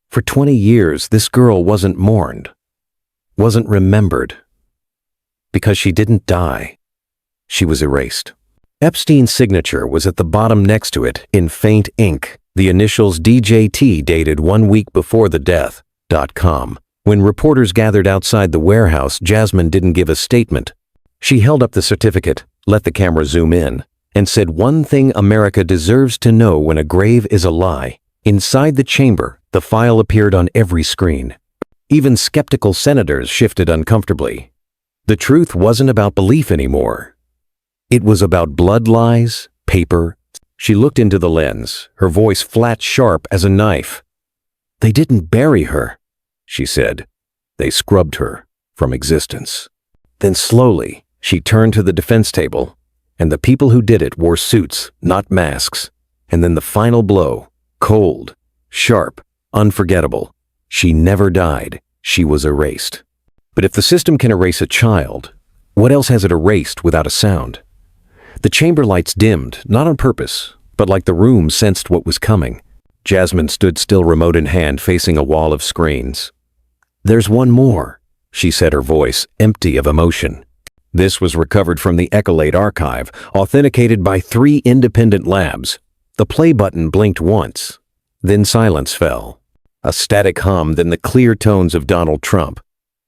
For 20 years, this girl wasn't mourned, wasn't remembered. Because she didn't die, she was erased. Epstein's signature was at the bottom next to it in faint ink, the initials DJT dated 1 week before the death. .com. When reporters gathered outside the warehouse, Jasmine didn't give a statement. She held up the certificate, let the camera zoom in, and said one thing America deserves to know when a grave is a lie. Inside the chamber, the file appeared on every screen. Even skeptical senators shifted uncomfortably. The truth wasn't about belief anymore. It was about blood lies, paper. She looked into the lens, her voice flat sharp as a knife. They didn't bury her, she said. They scrubbed her from existence. Then slowly, she turned to the defense table, and the people who did it wore suits, not masks. And then the final blow, cold, sharp, unforgettable. She never died. She was erased. But if the system can erase a child, what else has it erased without a sound? The chamber lights dimmed, not on purpose, but like the room sensed what was coming. Jasmine stood still, remote in hand, facing a wall of screens. "There's one more," she said, her voice empty of emotion. This was recovered from the Ecolate archive, authenticated by 3 independent labs. The play button blinked once, then silence fell. A static hum, then the clear tones of Donald Trump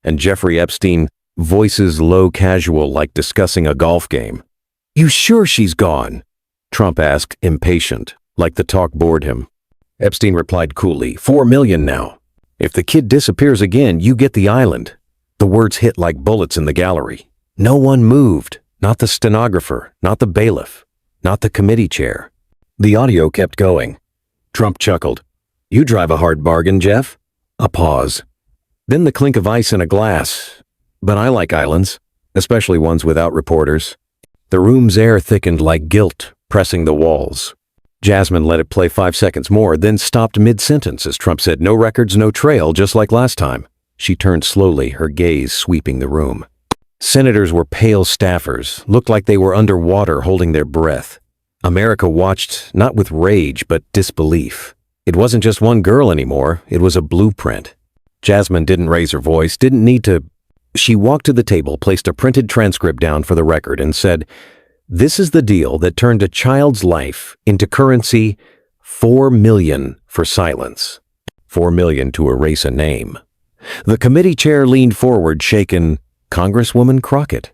and Jeffrey Epstein, voices low, casual, like discussing a golf game. "You sure she's gone?" Trump asked, impatient, like the talk bored him. Epstein replied coolly, "4 million now. If the kid disappears again, you get the island." The words hit like bullets in the gallery. No one moved, not the stenographer, not the bailiff, not the committee chair. The audio kept going. Trump chuckled. "You drive a hard bargain, Jeff." A pause. Then the clink of ice in a glass. "But I like islands, especially ones without reporters." The room's air thickened like guilt, pressing the walls. Jasmine let it play 5 seconds more, then stopped mid-sentence as Trump said, "No records, no trail, just like last time." She turned slowly, her gaze sweeping the room. Senators were pale staffers, looked like they were underwater, holding their breath. America watched, not with rage, but disbelief. It wasn't just one girl anymore, it was a blueprint. Jasmine didn't raise her voice, didn't need to. She walked to the table, placed a printed transcript down for the record, and said, "This is the deal that turned a child's life into currency, 4 million for silence. 4 million to erase a name." The committee chair leaned forward, shaken. "Congresswoman Crockett,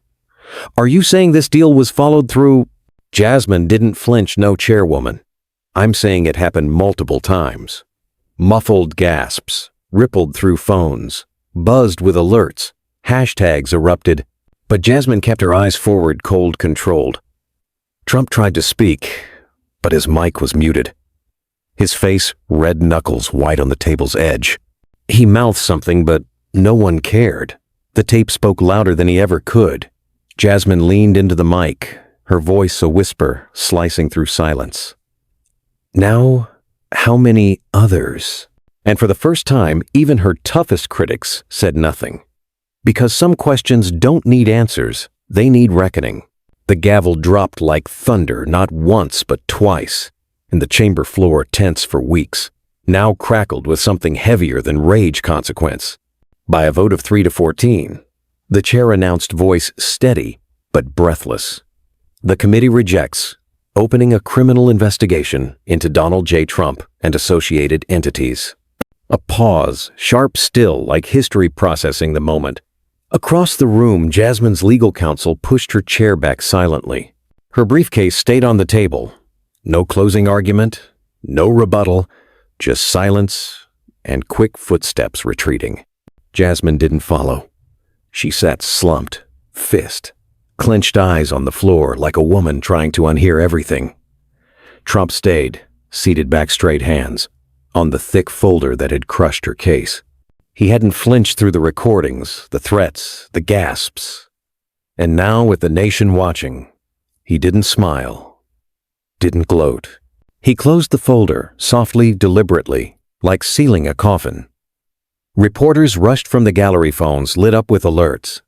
are you saying this deal was followed through?" Jasmine didn't flinch, "No, chairwoman. I'm saying it happened multiple times." Muffled gasps rippled through phones, buzzed with alerts, hashtags erupted, but Jasmine kept her eyes forward, cold, controlled. Trump tried to speak, but his mic was muted. His face, red knuckles white on the table's edge. He mouthed something, but no one cared. The tape spoke louder than he ever could. Jasmine leaned into the mic, her voice a whisper, slicing through silence. "Now, how many others?" And for the first time, even her toughest critics said nothing. Because some questions don't need answers, they need reckoning. The gavel dropped like thunder, not once but twice, and the chamber floor, tense for weeks, now crackled with something heavier than rage consequence. By a vote of 3 to 14, the chair announced, voice steady but breathless. The committee rejects opening a criminal investigation into Donald J. Trump and associated entities. A pause, sharp still, like history processing the moment. Across the room, Jasmine's legal counsel pushed her chair back silently. Her briefcase stayed on the table. No closing argument, no rebuttal, just silence and quick footsteps retreating. Jasmine didn't follow. She sat slumped, fist, clenched eyes on the floor like a woman trying to unhear everything. Trump stayed, seated back straight hands, on the thick folder that had crushed her case. He hadn't flinched through the recordings, the threats, the gasps. And now, with the nation watching, he didn't smile, didn't gloat. He closed the folder, softly, deliberately, like sealing a coffin. Reporters rushed from the gallery phones lit up with alerts.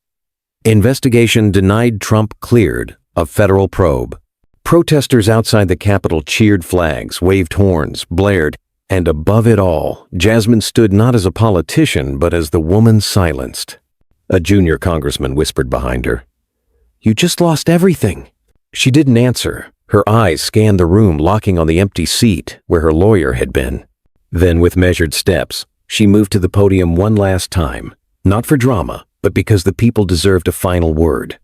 Investigation denied, Trump cleared of federal probe. Protesters outside the Capitol cheered flags, waved horns, blared, and above it all, Jasmine stood not as a politician, but as the woman silenced. A junior congressman whispered behind her, "You just lost everything." She didn't answer. Her eyes scanned the room, locking on the empty seat where her lawyer had been. Then, with measured steps, she moved to the podium one last time, not for drama, but because the people deserved a final word.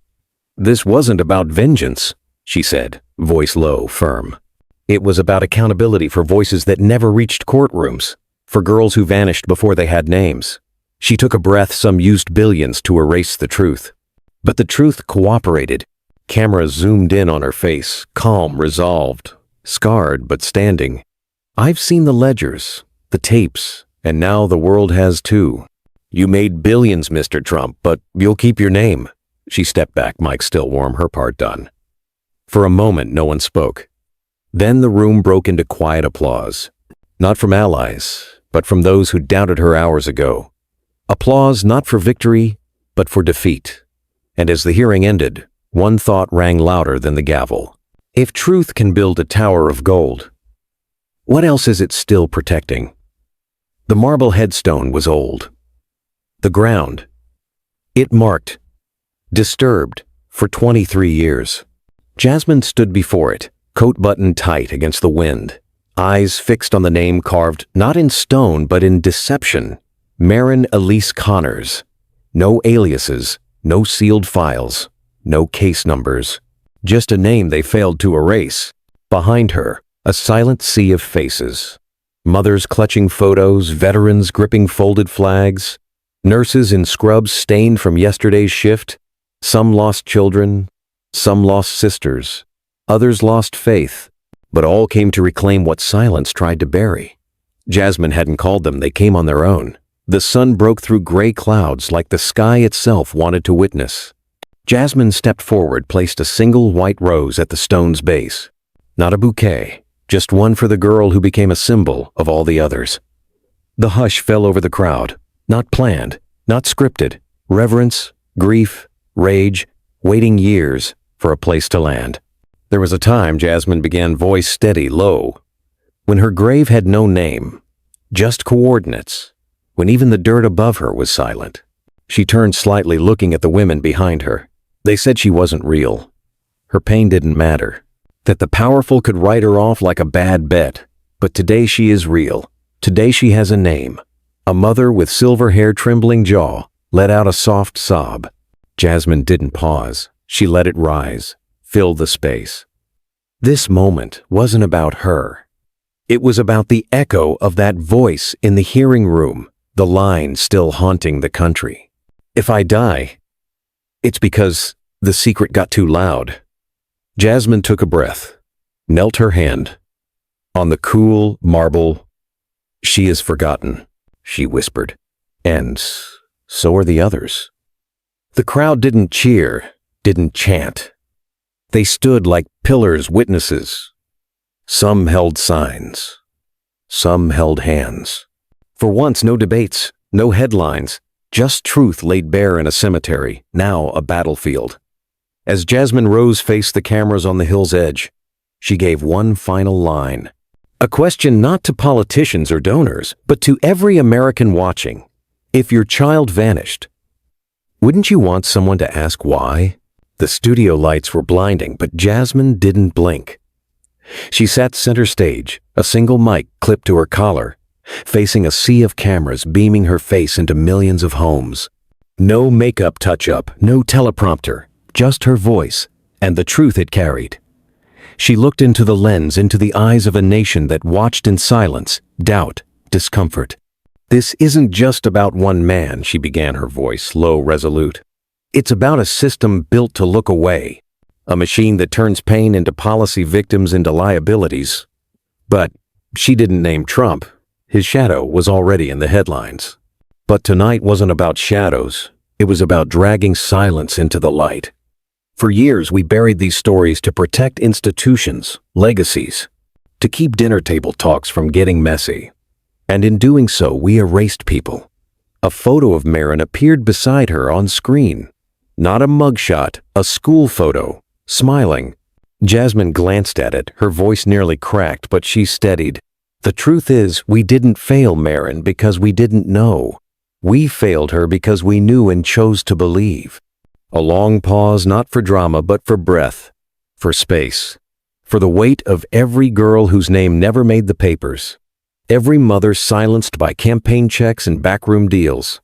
"This wasn't about vengeance," she said, voice low, firm. "It was about accountability for voices that never reached courtrooms, for girls who vanished before they had names." She took a breath. Some used billions to erase the truth. But the truth cooperated. Cameras zoomed in on her face, calm, resolved, scarred but standing. "I've seen the ledgers, the tapes, and now the world has too. You made billions, Mr. Trump, but you'll keep your name." She stepped back, mic still warm, her part done. For a moment, no one spoke. Then the room broke into quiet applause. Not from allies, but from those who doubted her hours ago. Applause not for victory, but for defeat. And as the hearing ended, one thought rang louder than the gavel. If truth can build a tower of gold, what else is it still protecting? The marble headstone was old. The ground, it marked, disturbed, for 23 years. Jasmine stood before it, coat buttoned tight against the wind, eyes fixed on the name carved not in stone but in deception. Marin Elise Connors. No aliases, no sealed files, no case numbers. Just a name they failed to erase. Behind her, a silent sea of faces. Mothers clutching photos, veterans gripping folded flags, nurses in scrubs stained from yesterday's shift. Some lost children, some lost sisters, others lost faith, but all came to reclaim what silence tried to bury. Jasmine hadn't called them, they came on their own. The sun broke through gray clouds like the sky itself wanted to witness. Jasmine stepped forward, placed a single white rose at the stone's base. Not a bouquet, just one for the girl who became a symbol of all the others. The hush fell over the crowd, not planned, not scripted. Reverence, grief, rage, waiting years for a place to land. There was a time, Jasmine began, voice steady, low, when her grave had no name, just coordinates, when even the dirt above her was silent. She turned slightly, looking at the women behind her. They said she wasn't real. Her pain didn't matter. That the powerful could write her off like a bad bet. But today she is real. Today she has a name. A mother with silver hair, trembling jaw, let out a soft sob. Jasmine didn't pause. She let it rise, fill the space. This moment wasn't about her. It was about the echo of that voice in the hearing room, the line still haunting the country. If I die, it's because the secret got too loud. Jasmine took a breath, knelt her hand on the cool marble. She is forgotten, she whispered, and so are the others. The crowd didn't cheer, didn't chant. They stood like pillars, witnesses. Some held signs. Some held hands. For once, no debates, no headlines, just truth laid bare in a cemetery, now a battlefield. As Jasmine Rose faced the cameras on the hill's edge, she gave one final line. A question not to politicians or donors, but to every American watching. If your child vanished, wouldn't you want someone to ask why? The studio lights were blinding, but Jasmine didn't blink. She sat center stage, a single mic clipped to her collar, facing a sea of cameras beaming her face into millions of homes. No makeup touch-up, no teleprompter, just her voice and the truth it carried. She looked into the lens, into the eyes of a nation that watched in silence, doubt, discomfort. "This isn't just about one man," she began, her voice low, resolute. "It's about a system built to look away, a machine that turns pain into policy, victims into liabilities." But she didn't name Trump. His shadow was already in the headlines. But tonight wasn't about shadows. It was about dragging silence into the light. For years, we buried these stories to protect institutions, legacies, to keep dinner table talks from getting messy. And in doing so, we erased people. A photo of Marin appeared beside her on screen. Not a mugshot, a school photo, smiling. Jasmine glanced at it, her voice nearly cracked, but she steadied. "The truth is, we didn't fail Marin because we didn't know. We failed her because we knew and chose to believe." A long pause, not for drama, but for breath, for space, for the weight of every girl whose name never made the papers, every mother silenced by campaign checks and backroom deals.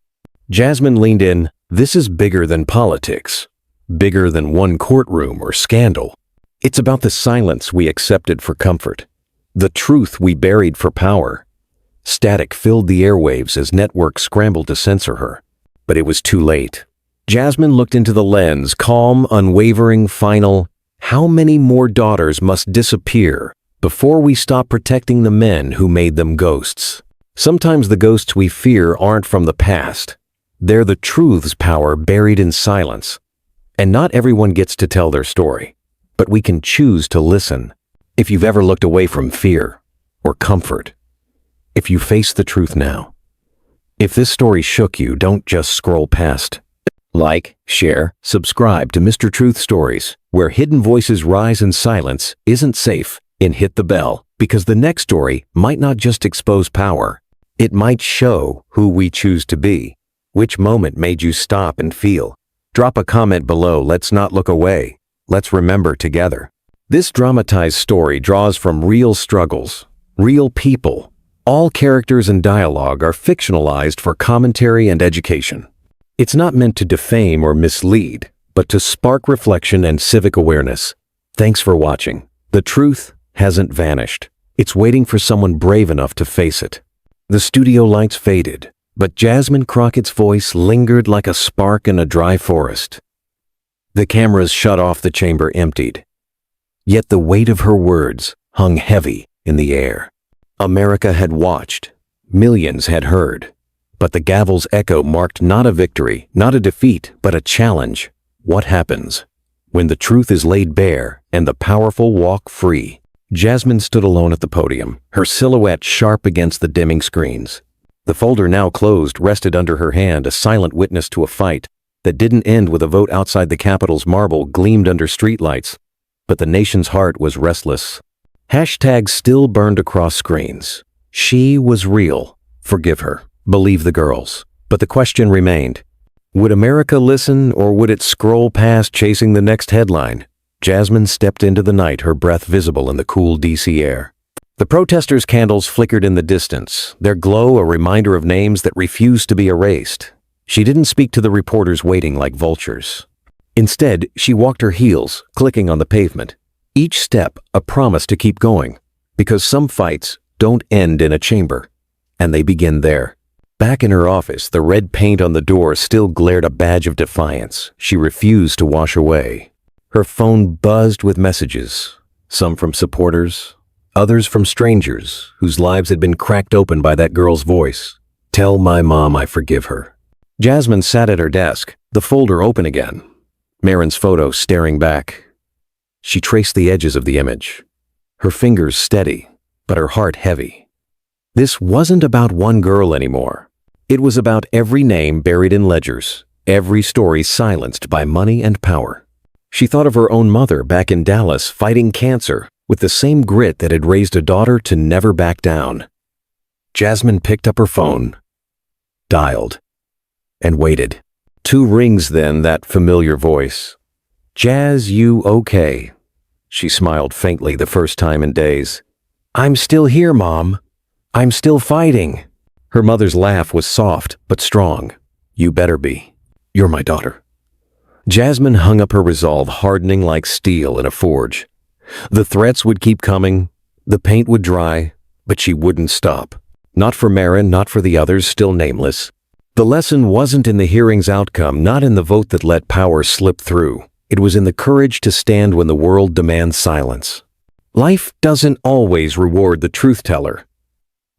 Jasmine leaned in. "This is bigger than politics, bigger than one courtroom or scandal. It's about the silence we accepted for comfort, the truth we buried for power." Static filled the airwaves as networks scrambled to censor her. But it was too late. Jasmine looked into the lens, calm, unwavering, final. How many more daughters must disappear before we stop protecting the men who made them ghosts? Sometimes the ghosts we fear aren't from the past. They're the truth's power buried in silence. And not everyone gets to tell their story, but we can choose to listen. If you've ever looked away from fear or comfort, if you face the truth now, if this story shook you, don't just scroll past. Like, share, subscribe to Mr. Truth Stories, where hidden voices rise in silence isn't safe, and hit the bell, because the next story might not just expose power. It might show who we choose to be. Which moment made you stop and feel? Drop a comment below. Let's not look away. Let's remember together. This dramatized story draws from real struggles, real people. All characters and dialogue are fictionalized for commentary and education. It's not meant to defame or mislead, but to spark reflection and civic awareness. Thanks for watching. The truth hasn't vanished. It's waiting for someone brave enough to face it. The studio lights faded, but Jasmine Crockett's voice lingered like a spark in a dry forest. The cameras shut off, the chamber emptied. Yet the weight of her words hung heavy in the air. America had watched. Millions had heard. But the gavel's echo marked not a victory, not a defeat, but a challenge. What happens when the truth is laid bare and the powerful walk free? Jasmine stood alone at the podium, her silhouette sharp against the dimming screens. The folder, now closed, rested under her hand, a silent witness to a fight that didn't end with a vote outside the Capitol's. Marble gleamed under streetlights, but the nation's heart was restless. Hashtags still burned across screens. She was real. Forgive her. Believe the girls. But the question remained. Would America listen, or would it scroll past, chasing the next headline? Jasmine stepped into the night, her breath visible in the cool DC air. The protesters' candles flickered in the distance, their glow a reminder of names that refused to be erased. She didn't speak to the reporters waiting like vultures. Instead, she walked her heels, clicking on the pavement. Each step a promise to keep going, because some fights don't end in a chamber, and they begin there. Back in her office, the red paint on the door still glared, a badge of defiance she refused to wash away. Her phone buzzed with messages, some from supporters, others from strangers whose lives had been cracked open by that girl's voice. "Tell my mom I forgive her." Jasmine sat at her desk, the folder open again, Marin's photo staring back. She traced the edges of the image, her fingers steady, but her heart heavy. This wasn't about one girl anymore. It was about every name buried in ledgers, every story silenced by money and power. She thought of her own mother back in Dallas, fighting cancer with the same grit that had raised a daughter to never back down. Jasmine picked up her phone, dialed, and waited. 2 rings, then that familiar voice. "Jazz, you okay?" She smiled faintly, the first time in days. "I'm still here, Mom. I'm still fighting." Her mother's laugh was soft but strong. "You better be. You're my daughter." Jasmine hung up her resolve, hardening like steel in a forge. The threats would keep coming, the paint would dry, but she wouldn't stop. Not for Marin, not for the others, still nameless. The lesson wasn't in the hearing's outcome, not in the vote that let power slip through. It was in the courage to stand when the world demands silence. Life doesn't always reward the truth teller.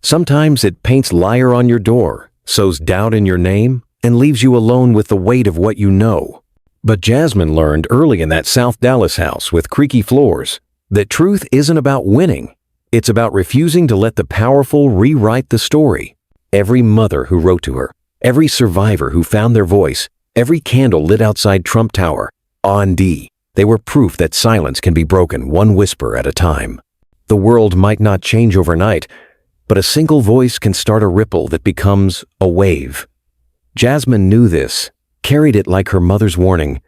Sometimes it paints liar on your door, sows doubt in your name, and leaves you alone with the weight of what you know. But Jasmine learned early in that South Dallas house with creaky floors that truth isn't about winning. It's about refusing to let the powerful rewrite the story. Every mother who wrote to her, every survivor who found their voice, every candle lit outside Trump Tower, on D, they were proof that silence can be broken one whisper at a time. The world might not change overnight, but a single voice can start a ripple that becomes a wave. Jasmine knew this, carried it like her mother's warning.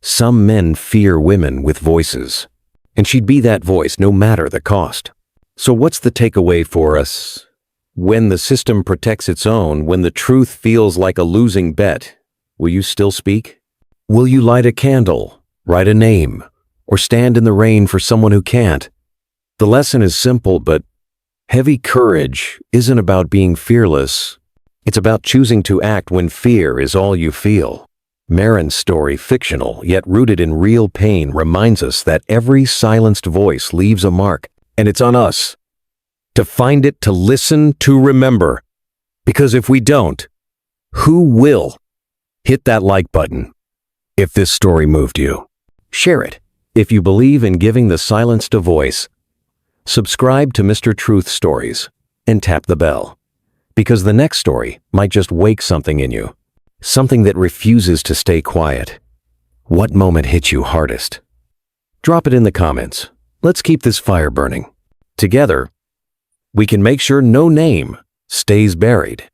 Some men fear women with voices, and she'd be that voice no matter the cost. So what's the takeaway for us? When the system protects its own, when the truth feels like a losing bet, will you still speak? Will you light a candle, write a name, or stand in the rain for someone who can't? The lesson is simple, but heavy courage isn't about being fearless. It's about choosing to act when fear is all you feel. Marin's story, fictional yet rooted in real pain, reminds us that every silenced voice leaves a mark, and it's on us to find it, to listen, to remember. Because if we don't, who will? Hit that like button if this story moved you. Share it if you believe in giving the silenced a voice. Subscribe to Mr. Truth Stories and tap the bell, because the next story might just wake something in you, something that refuses to stay quiet. What moment hit you hardest? Drop it in the comments. Let's keep this fire burning. Together, we can make sure no name stays buried.